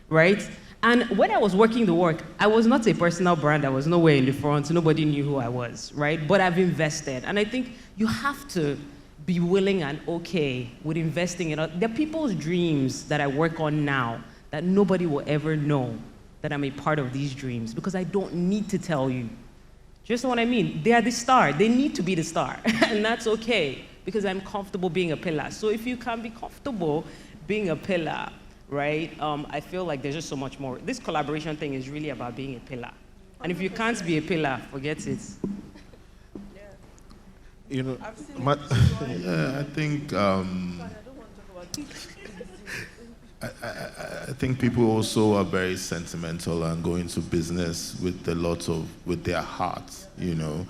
right? And when I was working the work, I was not a personal brand. I was nowhere in the front. Nobody knew who I was, right? But I've invested. And I think you have to be willing and okay with investing in it. There are people's dreams that I work on now that nobody will ever know that I'm a part of these dreams because I don't need to tell you. Just know what I mean? They are the star. They need to be the star. And that's okay because I'm comfortable being a pillar. So if you can be comfortable being a pillar, right, I feel like there's just so much more. This collaboration thing is really about being a pillar. And if you can't be a pillar, forget it. You know, yeah, I think I think people also are very sentimental and go into business with with their hearts, you know.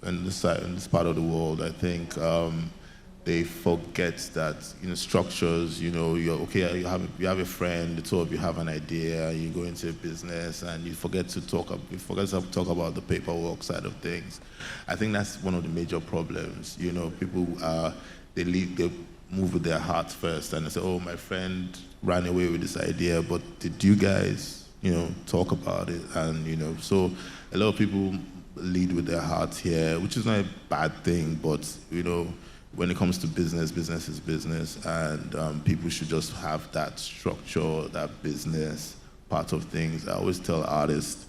In this part of the world, I think they forget that, you know, structures, you know, you're okay, you have a friend, the two of you have an idea, you go into a business and you forget to talk about the paperwork side of things. I think that's one of the major problems. You know, people they move with their hearts first and they say, oh, my friend ran away with this idea, but did you guys, you know, talk about it? And, you know, so a lot of people lead with their hearts here, which is not a bad thing, but, you know, when it comes to business, business is business, and people should just have that structure, that business part of things. I always tell artists,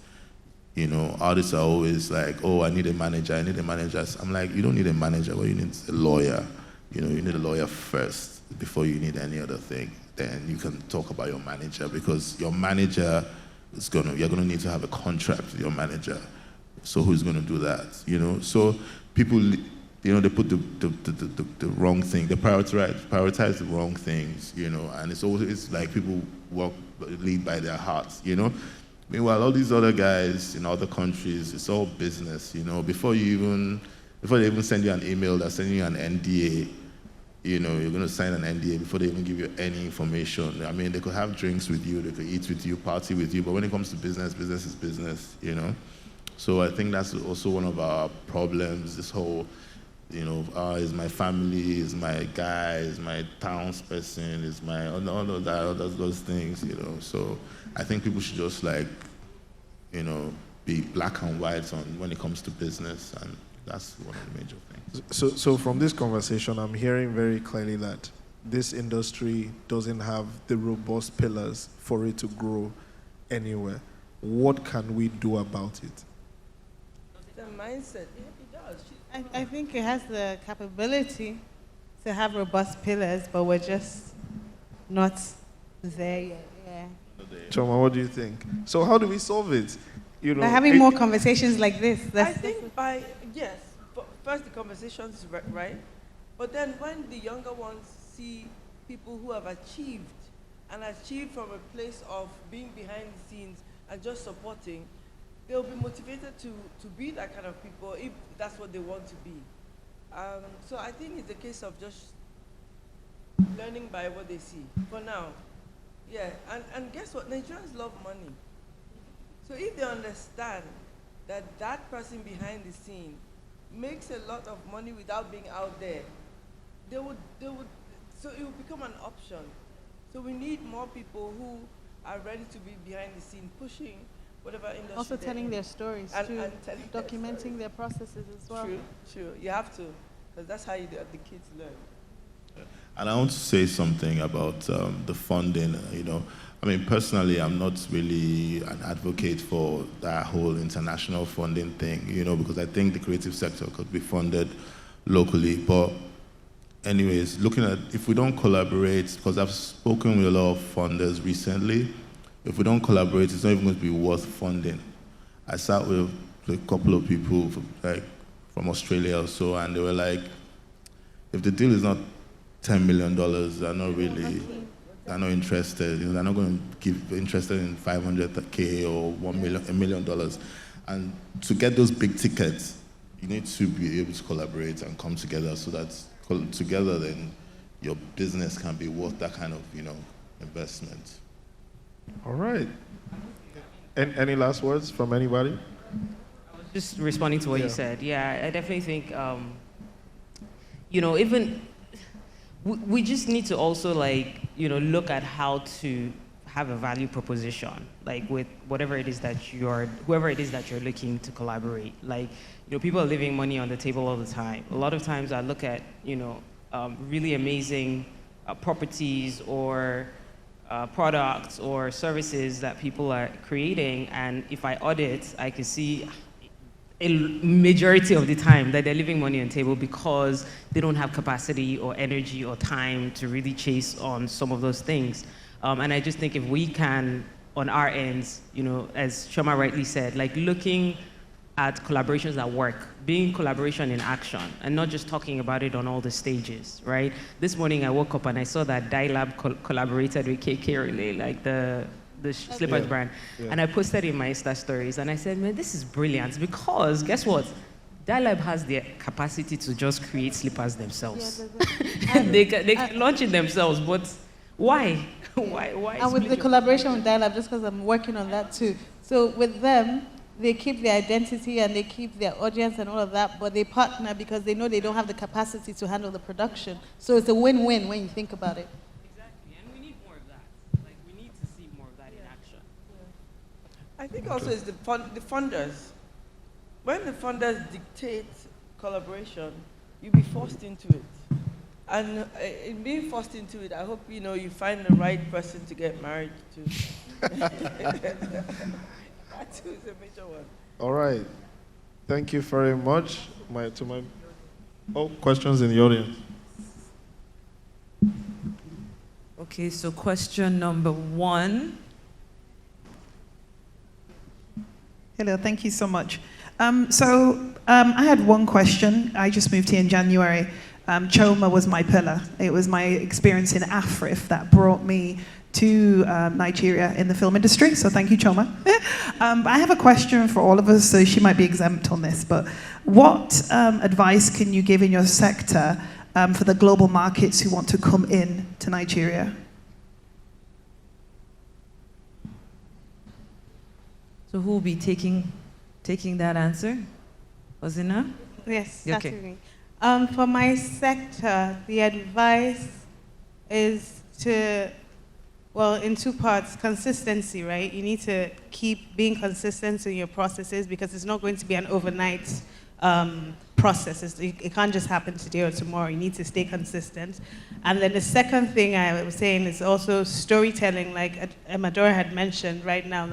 you know, artists are always like, oh, I need a manager. I'm like, you don't need a manager, what you need is a lawyer. You know, you need a lawyer first before you need any other thing. Then you can talk about your manager, because your manager you're gonna need to have a contract with your manager. So who's gonna do that? You know, so people, you know, they put the wrong thing. They prioritize the wrong things, you know, and it's like people lead by their hearts, you know. Meanwhile, all these other guys in other countries, it's all business, you know. Before they even send you an email, they're sending you an NDA. You know, you're going to sign an NDA before they even give you any information. I mean, they could have drinks with you, they could eat with you, party with you, but when it comes to business, business is business, you know. So I think that's also one of our problems, this whole, you know, is my family, is my guy, is my townsperson, is my, all of that, all those things, you know. So I think people should just, like, you know, be black and white on when it comes to business, and that's one of the major things. So from this conversation, I'm hearing very clearly that this industry doesn't have the robust pillars for it to grow anywhere. What can we do about it? The mindset, it does. I think it has the capability to have robust pillars, but we're just not there yet. Yeah. Chioma, what do you think? So how do we solve it? You know, by having more conversations like this. I think first the conversations, right? But then when the younger ones see people who have achieved from a place of being behind the scenes and just supporting, they'll be motivated to be that kind of people if that's what they want to be. So I think it's a case of just learning by what they see for now. Yeah, and guess what? Nigerians love money. So if they understand that that person behind the scene makes a lot of money without being out there, they would, so it will become an option. So we need more people who are ready to be behind the scene, pushing whatever industry. Also telling their stories, too, and documenting their processes as well. True. You have to, because that's how the kids learn. And I want to say something about the funding. I mean, personally, I'm not really an advocate for that whole international funding thing, because I think the creative sector could be funded locally. But anyways, looking at, if we don't collaborate, because I've spoken with a lot of funders recently, if we don't collaborate, it's not even going to be worth funding. I sat with a couple of people from Australia or so, and they were like, if the deal is not $10 million, they're not interested. They're not going to be interested in $500K or $1 million. And to get those big tickets, you need to be able to collaborate and come together, so that together then your business can be worth that kind of investment. All right. Any last words from anybody? I was just responding to what you said. Yeah, I definitely think even we just need to also look at how to have a value proposition, with whoever it is that you're looking to collaborate. People are leaving money on the table all the time. A lot of times I look at really amazing properties or products or services that people are creating, and if I audit, I can see a majority of the time that they're leaving money on the table because they don't have capacity or energy or time to really chase on some of those things. And I just think if we can, on our ends, as Chioma rightly said, looking at collaborations that work, being collaboration in action, and not just talking about it on all the stages, right? This morning I woke up and I saw that Dylab collaborated with KK Relay, the slippers brand. Yeah. And I posted in my Insta stories and I said, man, this is brilliant, because guess what? Dylab has the capacity to just create slippers themselves. Yeah, they can launch it themselves, but why? Why? And with the collaboration with Dylab, just because I'm working on that too. So with them, they keep their identity and they keep their audience and all of that, but they partner because they know they don't have the capacity to handle the production. So it's a win-win when you think about it. I think also it's the funders. When the funders dictate collaboration, you'll be forced into it. And in being forced into it, I hope you find the right person to get married to. That too is a major one. All right. Thank you very much. Questions in the audience. Okay, so question number 1. Hello, thank you so much. I had one question. I just moved here in January. Chioma was my pillar. It was my experience in AFRIFF that brought me to Nigeria in the film industry, so thank you, Chioma. I have a question for all of us, so she might be exempt on this, but what advice can you give in your sector for the global markets who want to come in to Nigeria? So who will be taking that answer? Wasina? Yes, okay. Certainly. For my sector, the advice is in 2 parts, consistency, right? You need to keep being consistent in your processes because it's not going to be an overnight process. It can't just happen today or tomorrow. You need to stay consistent. And then the second thing I was saying is also storytelling, like Amadora had mentioned right now,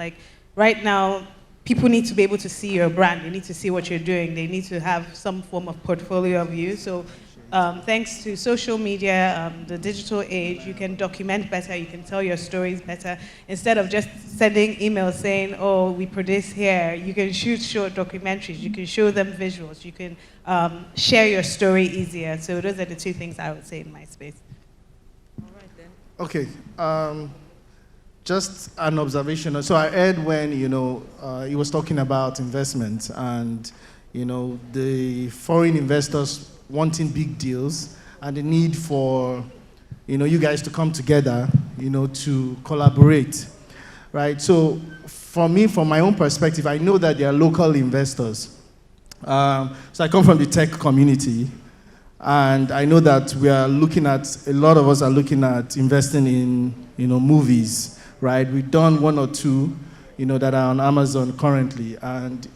people need to be able to see your brand. They need to see what you're doing. They need to have some form of portfolio of you. So thanks to social media, the digital age, you can document better, you can tell your stories better. Instead of just sending emails saying, oh, we produce here, you can shoot short documentaries, you can show them visuals, you can share your story easier. So those are the 2 things I would say in my space. All right then. Okay. Just an observation. So I heard when, he was talking about investment and, the foreign investors wanting big deals and the need for, you guys to come together, to collaborate, right? So for me, from my own perspective, I know that there are local investors. So I come from the tech community, and I know that a lot of us are looking at investing in, movies, right? We've done one or two, that are on Amazon currently, and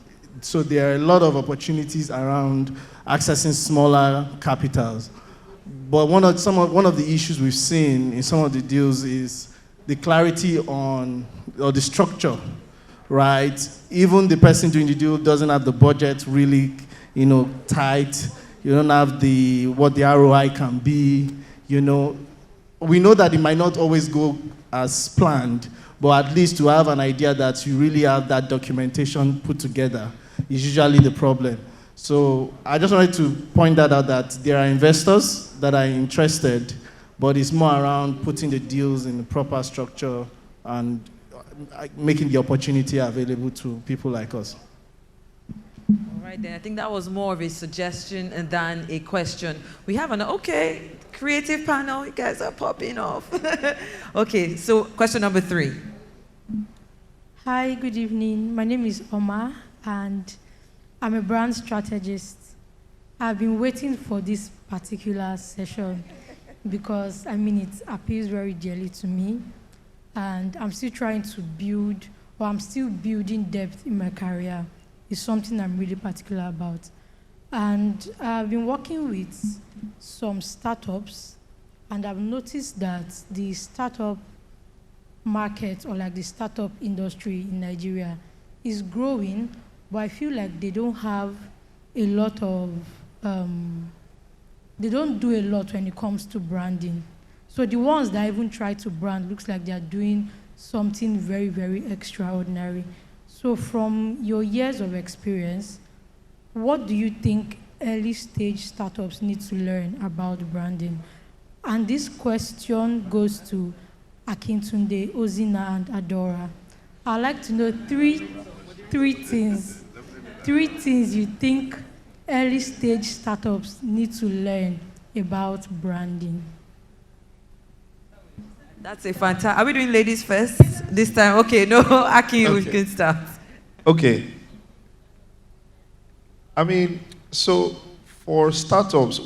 so there are a lot of opportunities around accessing smaller capitals. But one of the issues we've seen in some of the deals is the clarity or the structure, right? Even the person doing the deal doesn't have the budget really, tight. You don't have what the ROI can be, We know that it might not always go as planned, but at least to have an idea that you really have that documentation put together is usually the problem. So I just wanted to point that out, that there are investors that are interested, but it's more around putting the deals in the proper structure and making the opportunity available to people like us. All right, then. I think that was more of a suggestion than a question. We have creative panel. You guys are popping off. Okay, so question number 3. Hi, good evening. My name is Omar, and I'm a brand strategist. I've been waiting for this particular session because, it appeals very dearly to me, and I'm still trying to I'm still building depth in my career. It's something I'm really particular about. And I've been working with some startups, and I've noticed that the startup market, or like the startup industry in Nigeria, is growing, but I feel like they don't have a lot of, they don't do a lot when it comes to branding. So the ones that even try to brand looks like they're doing something very, very extraordinary. So from your years of experience, what do you think early stage startups need to learn about branding? And this question goes to Akintunde, Ozina, and Adora. I'd like to know three things you think early stage startups need to learn about branding. That's a fantastic. Are we doing ladies first this time? Okay, no, Aki, we can start. Okay. So for startups,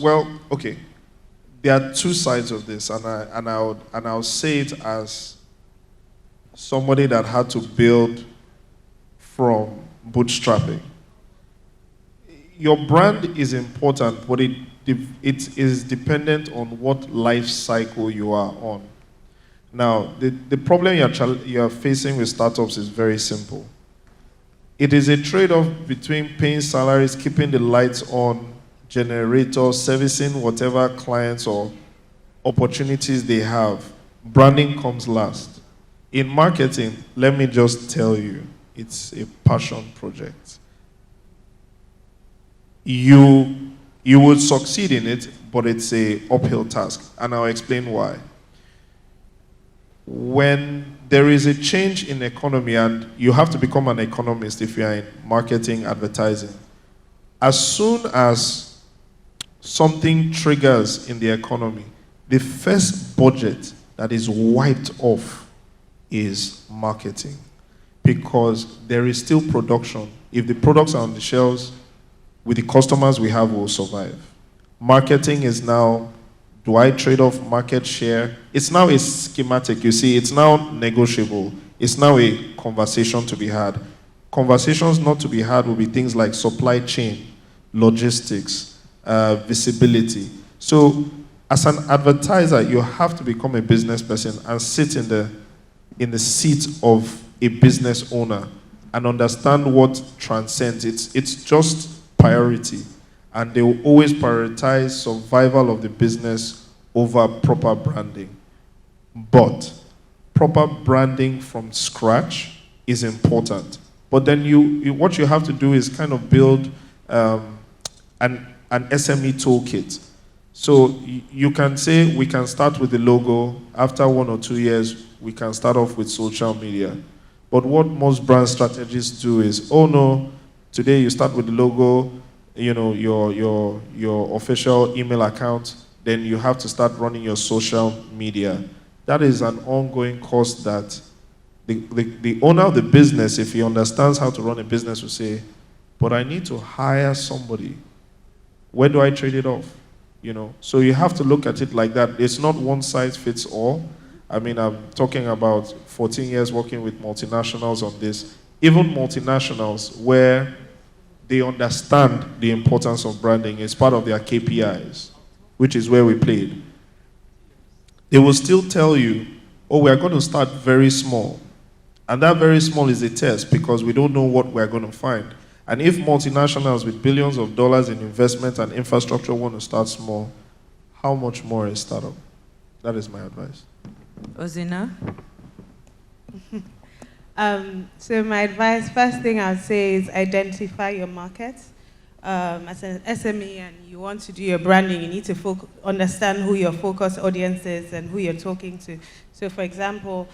there are two sides of this, and I'll say it as somebody that had to build from bootstrapping. Your brand is important, but it is dependent on what life cycle you are on. Now, the problem you're facing with startups is very simple. It is a trade-off between paying salaries, keeping the lights on, generators, servicing whatever clients or opportunities they have. Branding comes last. In marketing, let me just tell you, it's a passion project. You would succeed in it, but it's an uphill task, and I'll explain why. When there is a change in economy, and you have to become an economist if you are in marketing, advertising, as soon as something triggers in the economy, the first budget that is wiped off is marketing, because there is still production. If the products are on the shelves, with the customers we have, will survive. Marketing is now, do I trade off market share? It's now a schematic, you see, it's now negotiable. It's now a conversation to be had. Conversations not to be had will be things like supply chain, logistics, visibility. So as an advertiser, you have to become a business person and sit in the seat of a business owner and understand what transcends. It's just priority, and they will always prioritize survival of the business over proper branding. But proper branding from scratch is important. But then what you have to do is kind of build an SME toolkit. So you can say we can start with the logo. After 1 or 2 years, we can start off with social media. But what most brand strategists do is, oh no, today you start with the logo, your official email account, then you have to start running your social media. That is an ongoing cost that the owner of the business, if he understands how to run a business, will say, but I need to hire somebody. Where do I trade it off? So you have to look at it like that. It's not one size fits all. I mean, I'm talking about 14 years working with multinationals on this. Even multinationals where they understand the importance of branding. It's part of their KPIs, which is where we played. They will still tell you, oh, we are going to start very small. And that very small is a test because we don't know what we're going to find. And if multinationals with billions of dollars in investment and infrastructure want to start small, how much more a startup? That is my advice. Ozina? So my advice, first thing I would say is identify your market. As an SME and you want to do your branding, you need to understand who your focus audience is and who you're talking to. So for example,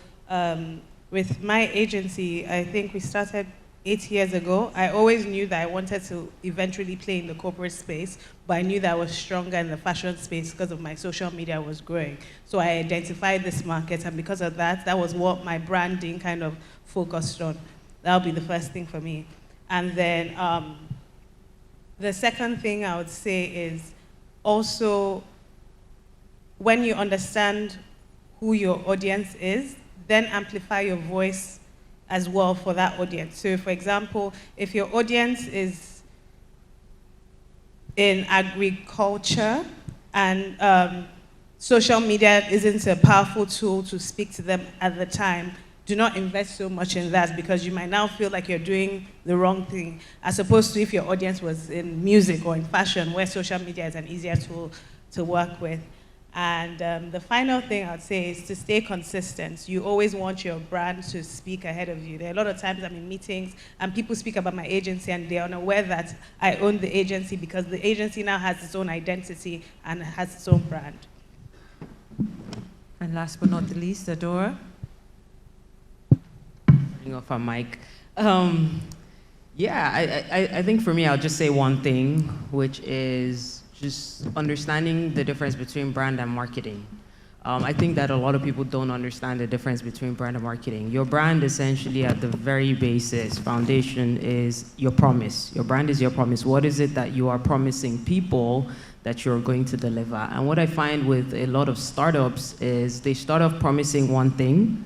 with my agency, I think we started 8 years ago. I always knew that I wanted to eventually play in the corporate space, but I knew that I was stronger in the fashion space because of my social media was growing. So I identified this market, and because of that, that was what my branding kind of focused on. That would be the first thing for me. And then the second thing I would say is also when you understand who your audience is, then amplify your voice as well for that audience. So for example, if your audience is in agriculture and social media isn't a powerful tool to speak to them at the time, do not invest so much in that because you might now feel like you're doing the wrong thing, as opposed to if your audience was in music or in fashion, where social media is an easier tool to work with. And the final thing I'd say is to stay consistent. You always want your brand to speak ahead of you. There are a lot of times I'm in meetings and people speak about my agency and they're unaware that I own the agency because the agency now has its own identity and has its own brand. And last but not the least, Adora? Off our mic. Yeah, I think for me, I'll just say one thing, which is just understanding the difference between brand and marketing. I think that a lot of people don't understand the difference between brand and marketing. Your brand essentially at the very basis, foundation is your promise. Your brand is your promise. What is it that you are promising people that you're going to deliver? And what I find with a lot of startups is they start off promising one thing,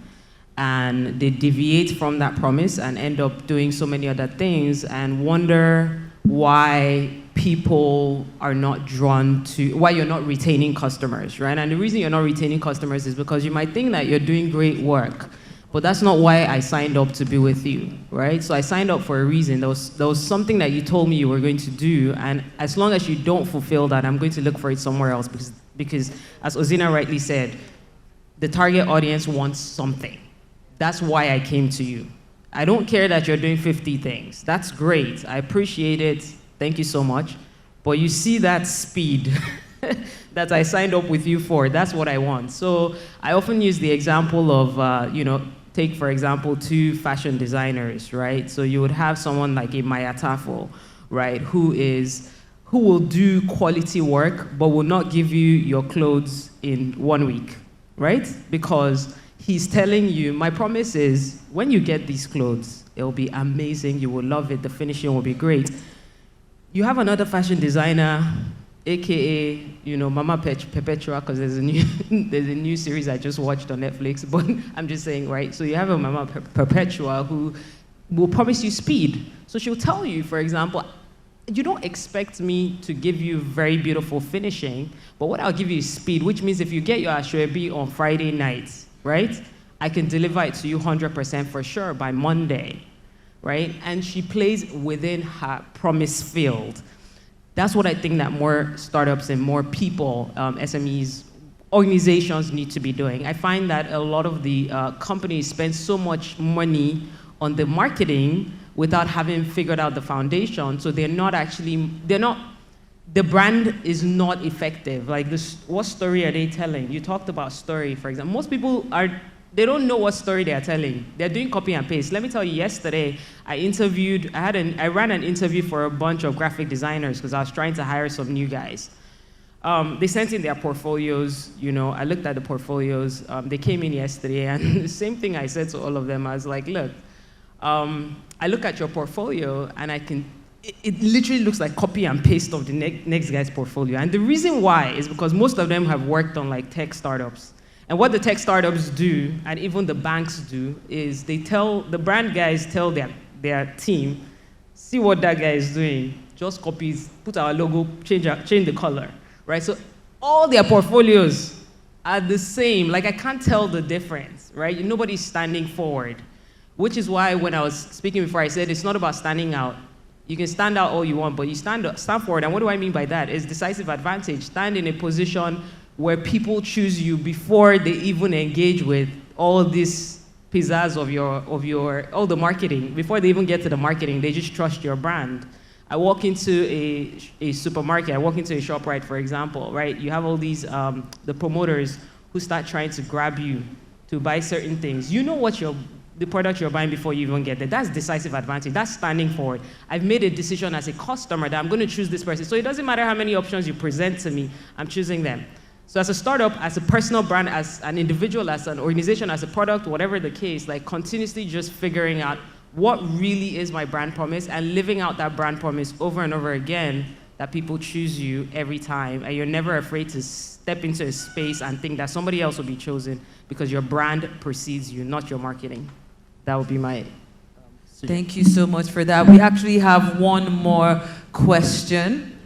and they deviate from that promise and end up doing so many other things and wonder why people are not drawn to, why you're not retaining customers, right? And the reason you're not retaining customers is because you might think that you're doing great work, but that's not why I signed up to be with you, right? So I signed up for a reason. There was something that you told me you were going to do, and as long as you don't fulfill that, I'm going to look for it somewhere else because as Ozina rightly said, the target audience wants something. That's why I came to you. I don't care that you're doing 50 things. That's great. I appreciate it. Thank you so much. But you see that speed that I signed up with you for. That's what I want. So I often use the example of, take, for example, 2 fashion designers, right? So you would have someone like a Maya Tafo, right, who will do quality work, but will not give you your clothes in 1 week, right? Because he's telling you, my promise is, when you get these clothes, it'll be amazing, you will love it, the finishing will be great. You have another fashion designer, AKA, Mama Perpetua, because there's a new series I just watched on Netflix, but I'm just saying, right? So you have a Mama Perpetua who will promise you speed. So she'll tell you, for example, you don't expect me to give you very beautiful finishing, but what I'll give you is speed, which means if you get your Ashwebi on Friday nights, right? I can deliver it to you 100% for sure by Monday, right? And she plays within her promise field. That's what I think that more startups and more people, SMEs, organizations need to be doing. I find that a lot of the companies spend so much money on the marketing without having figured out the foundation, so the brand is not effective. Like, what story are they telling? You talked about story, for example. Most people are they don't know what story they are telling. They're doing copy and paste. Let me tell you, yesterday, I ran an interview for a bunch of graphic designers because I was trying to hire some new guys. They sent in their portfolios, I looked at the portfolios. They came in yesterday, and the same thing I said to all of them. I was like, look, I look at your portfolio, and it literally looks like copy and paste of the next guy's portfolio. And the reason why is because most of them have worked on like tech startups. And what the tech startups do, and even the banks do, is the brand guys tell their team, see what that guy is doing, just copies, put our logo, change the color, right? So all their portfolios are the same. Like, I can't tell the difference, right? Nobody's standing forward, which is why when I was speaking before, I said it's not about standing out. You can stand out all you want, but you stand forward. And what do I mean by that? It's decisive advantage. Stand in a position where people choose you before they even engage with all this pizzazz of all the marketing. Before they even get to the marketing, they just trust your brand. I walk into a supermarket, I walk into a ShopRite, for example, right? You have all these, the promoters who start trying to grab you to buy certain things. You know what the product you're buying before you even get there. That's decisive advantage. That's standing forward. I've made a decision as a customer that I'm going to choose this person. So it doesn't matter how many options you present to me, I'm choosing them. So as a startup, as a personal brand, as an individual, as an organization, as a product, whatever the case, like continuously just figuring out what really is my brand promise and living out that brand promise over and over again, that people choose you every time, and you're never afraid to step into a space and think that somebody else will be chosen because your brand precedes you, not your marketing. That would be my suggestion. Thank you so much for that. We actually have one more question.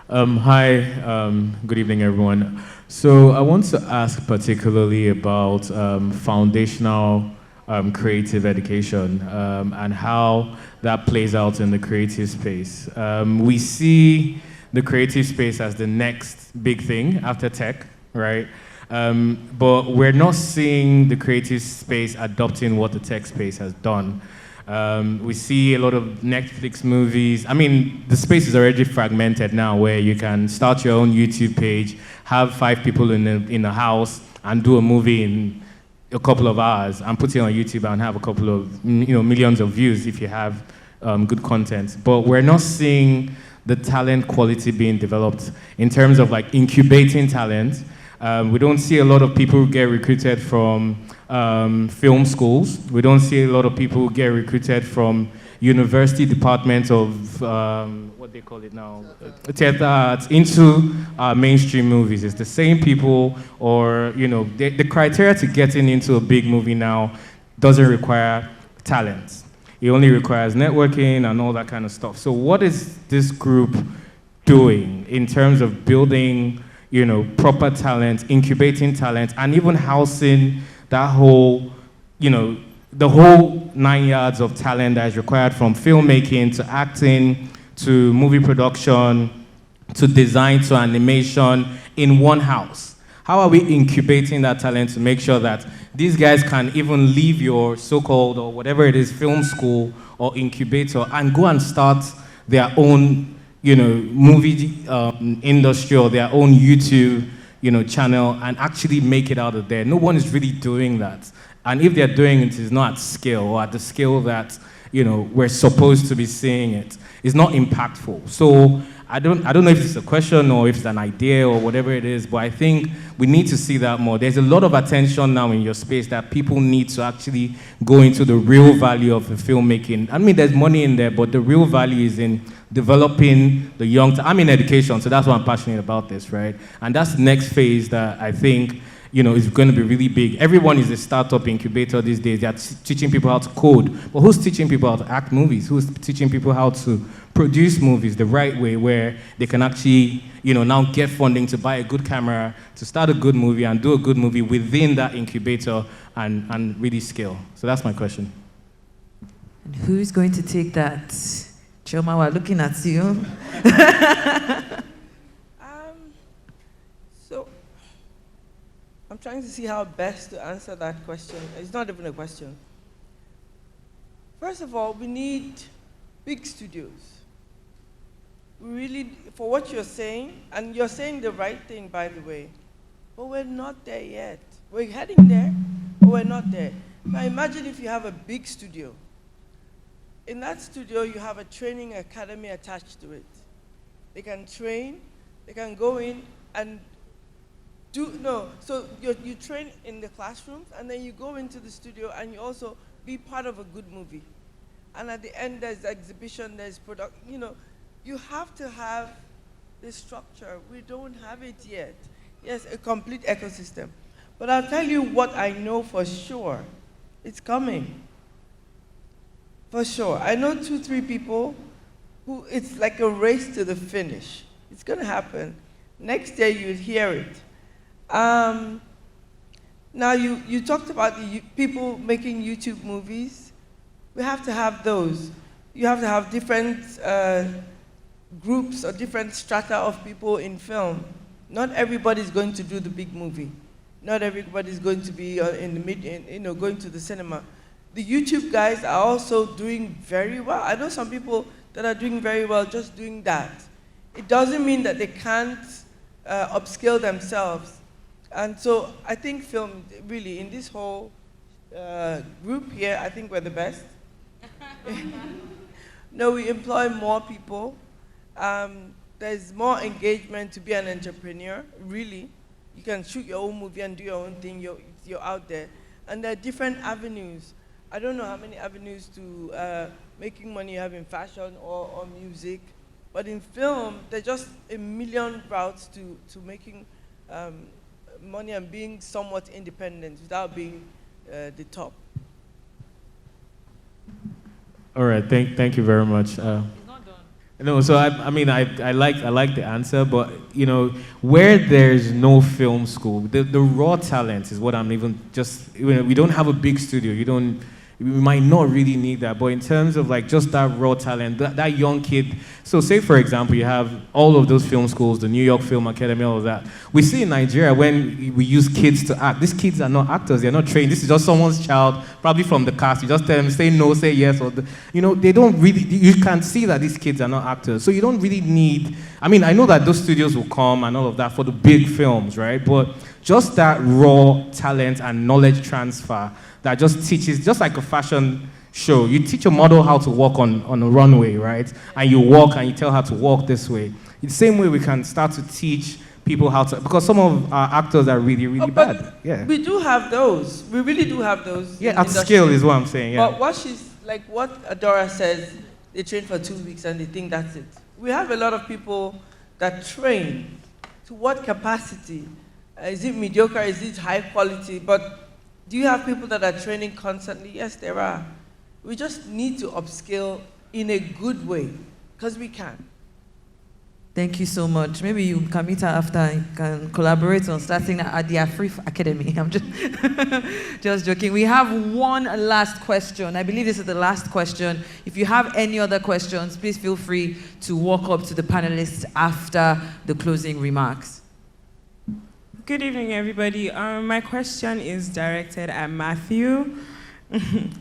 Hi, good evening, everyone. So I want to ask particularly about foundational creative education and how that plays out in the creative space. We see the creative space as the next big thing after tech, right? But we're not seeing the creative space adopting what the tech space has done. We see a lot of Netflix movies. I mean, the space is already fragmented now, where you can start your own YouTube page, have 5 people in a house, and do a movie in a couple of hours, and put it on YouTube and have a couple of millions of views if you have good content. But we're not seeing the talent quality being developed in terms of like incubating talent. We don't see a lot of people get recruited from film schools. We don't see a lot of people get recruited from university departments of, what they call it now, theater arts, into mainstream movies. It's the same people, or, the criteria to getting into a big movie now doesn't require talent. It only requires networking and all that kind of stuff. So what is this group doing in terms of building proper talent, incubating talent, and even housing that whole, the whole 9 yards of talent that is required, from filmmaking to acting to movie production to design to animation, in one house? How are we incubating that talent to make sure that these guys can even leave your so-called, or whatever it is, film school or incubator, and go and start their own movie industry, or their own YouTube, channel, and actually make it out of there? No one is really doing that. And if they're doing it, it's not at scale, or at the scale that, we're supposed to be seeing it. It's not impactful. So I don't know if it's a question or if it's an idea or whatever it is, but I think we need to see that more. There's a lot of attention now in your space that people need to actually go into the real value of the filmmaking. I mean, there's money in there, but the real value is in developing the young. I'm in education, so that's why I'm passionate about this, right? And that's the next phase that I think, is going to be really big. Everyone is a startup incubator these days. They're teaching people how to code. But who's teaching people how to act movies? Who's teaching people how to produce movies the right way, where they can actually, now get funding to buy a good camera, to start a good movie and do a good movie within that incubator and really scale? So that's my question. And who's going to take that? Chioma, we're looking at you. So I'm trying to see how best to answer that question. It's not even a question. First of all, we need big studios. We really, for what you're saying, and you're saying the right thing, by the way, but we're not there yet. We're heading there, but we're not there. Now imagine if you have a big studio. In that studio, you have a training academy attached to it. They can train, they can go in and so you train in the classrooms, and then you go into the studio and you also be part of a good movie. And at the end, there's exhibition, there's product, you have to have this structure. We don't have it yet. Yes, a complete ecosystem. But I'll tell you what I know for sure. It's coming. For sure. I know 2-3 people who it's like a race to the finish. It's going to happen. Next year, you'll hear it. Now, you talked about the people making YouTube movies. We have to have those. You have to have different groups or different strata of people in film. Not everybody's going to do the big movie. Not everybody's going to be going to the cinema. The YouTube guys are also doing very well. I know some people that are doing very well just doing that. It doesn't mean that they can't upskill themselves. And so I think film, really, in this whole group here, I think we're the best. No, we employ more people. There's more engagement to be an entrepreneur, really. You can shoot your own movie and do your own thing. You're out there. And there are different avenues. I don't know how many avenues to making money you have in fashion or music. But in film, there's just a million routes to making money and being somewhat independent without being the top. All right, thank you very much. It's not done. No, so I mean I like the answer, but where there's no film school, the raw talent is what I'm even just we don't have a big studio. We might not really need that, but in terms of like just that raw talent, that young kid. So say for example, you have all of those film schools, the New York Film Academy, all of that. We see in Nigeria when we use kids to act, these kids are not actors, they're not trained. This is just someone's child, probably from the cast. You just tell them, say no, say yes, or they don't really, you can see that these kids are not actors. So you don't really need, I know that those studios will come and all of that for the big films, right? But just that raw talent and knowledge transfer that just teaches, just like a fashion show. You teach a model how to walk on a runway, right? And you walk and you tell her to walk this way. In the same way, we can start to teach people how to, because some of our actors are really, really bad. Yeah. We do have those. We really do have those. Yeah, at scale is what I'm saying. Yeah. But what Adora says, they train for 2 weeks and they think that's it. We have a lot of people that train. To what capacity? Is it mediocre? Is it high quality? But do you have people that are training constantly? Yes, there are. We just need to upskill in a good way, because we can. Thank you so much. Maybe you can meet her after and can collaborate on starting at the AFRIFF Academy. I'm just joking. We have one last question. I believe this is the last question. If you have any other questions, please feel free to walk up to the panelists after the closing remarks. Good evening, everybody. My question is directed at Matthew.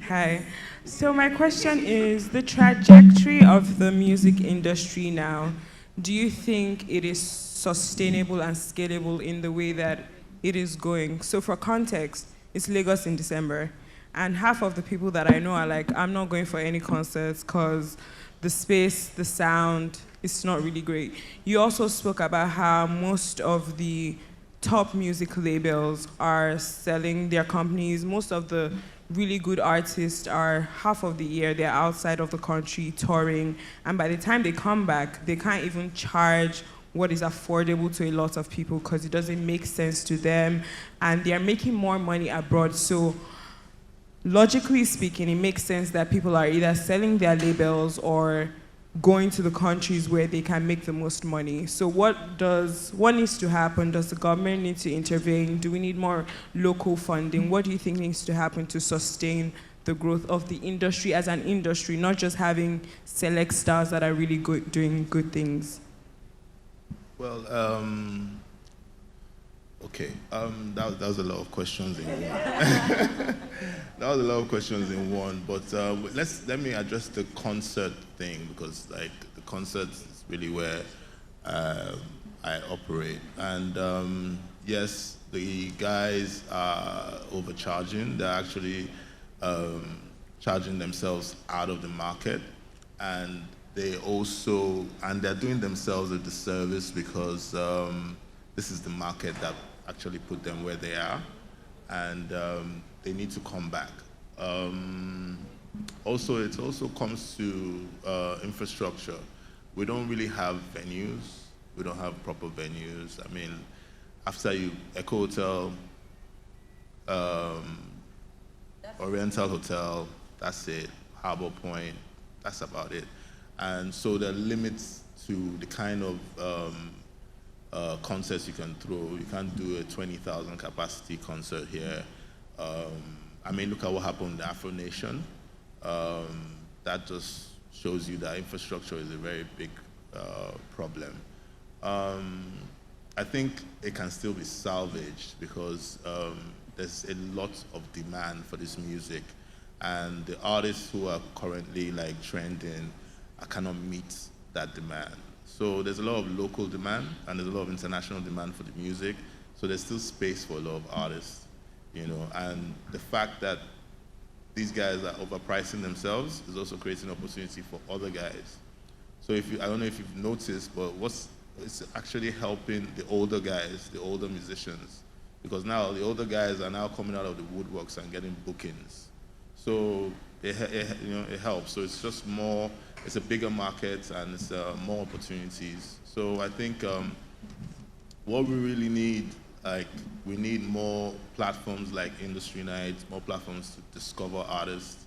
Hi. So my question is, the trajectory of the music industry now, do you think it is sustainable and scalable in the way that it is going? So for context, it's Lagos in December, and half of the people that I know are like, I'm not going for any concerts because the space, the sound, it's not really great. You also spoke about how most of the top music labels are selling their companies. Most of the really good artists are half of the year, they're outside of the country touring, and by the time they come back, they can't even charge what is affordable to a lot of people because it doesn't make sense to them, and they're making more money abroad. So logically speaking, it makes sense that people are either selling their labels or going to the countries where they can make the most money. So what needs to happen? Does the government need to intervene? Do we need more local funding? What do you think needs to happen to sustain the growth of the industry as an industry, not just having select stars that are really good, doing good things? Well, okay, that was a lot of questions in one. That was a lot of questions in one, but let me address the concert thing, because like the concert is really where I operate. And yes, The guys are overcharging. They're actually charging themselves out of the market, and they're doing themselves a disservice because this is the market that actually put them where they are, and they need to come back. Also, it also comes to infrastructure. We don't really have venues. We don't have proper venues. I mean, after Echo Hotel, Oriental Hotel, that's it. Harbor Point, that's about it. And so there are limits to the kind of concerts you can throw. You can't do a 20,000 capacity concert here. I mean, look at what happened in the Afro Nation. That just shows you that infrastructure is a very big problem. I think it can still be salvaged because there's a lot of demand for this music, and the artists who are currently like trending cannot meet that demand. So there's a lot of local demand and there's a lot of international demand for the music. So there's still space for a lot of artists, you know. And the fact that these guys are overpricing themselves is also creating opportunity for other guys. So I don't know if you've noticed, but it's actually helping the older guys, the older musicians, because now the older guys are now coming out of the woodworks and getting bookings. So it helps. So it's just more, it's a bigger market and it's more opportunities. So I think what we really need, we need more platforms like Industry Nights, more platforms to discover artists,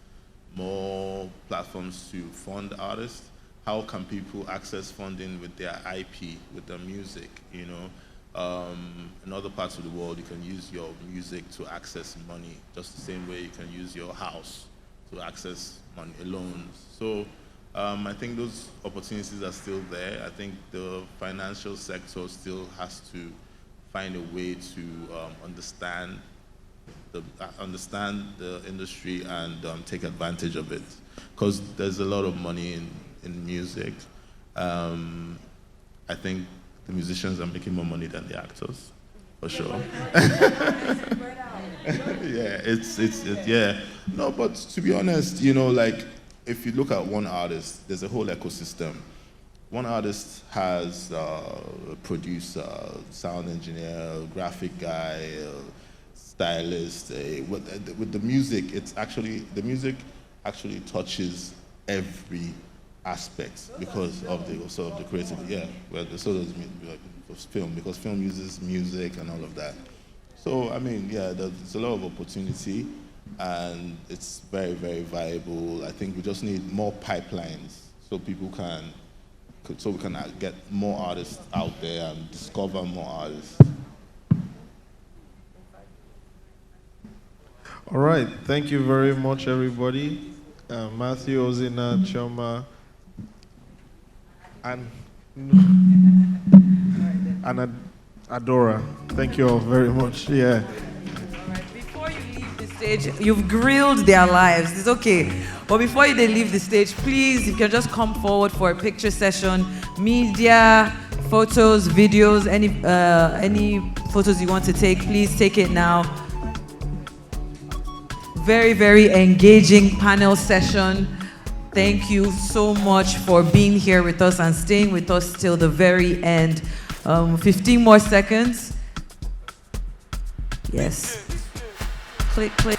more platforms to fund artists. How can people access funding with their IP, with their music, you know? In other parts of the world, you can use your music to access money, just the same way you can use your house to access money, loans. So I think those opportunities are still there. I think the financial sector still has to find a way to understand the industry and take advantage of it, because there's a lot of money in music. I think the musicians are making more money than the actors, for sure. Yeah. No, but to be honest, you know, like if you look at one artist, there's a whole ecosystem. One artist has a producer, sound engineer, graphic guy, stylist. With the music, the music actually touches every aspect because of the creativity. Yeah, well, so does film, because film uses music and all of that. So I mean, yeah, there's a lot of opportunity, and it's very, very viable. I think we just need more pipelines so we can get more artists out there and discover more artists. All right, thank you very much, everybody. Matthew, Ozina, Chioma, and Adora. Thank you all very much. Yeah. All right, before you leave the stage, you've grilled their lives. It's okay. But before they leave the stage, please, you can just come forward for a picture session. Media, photos, videos, any photos you want to take, please take it now. Very, very engaging panel session. Thank you so much for being here with us and staying with us till the very end. 15 more seconds. Yes. Click, click.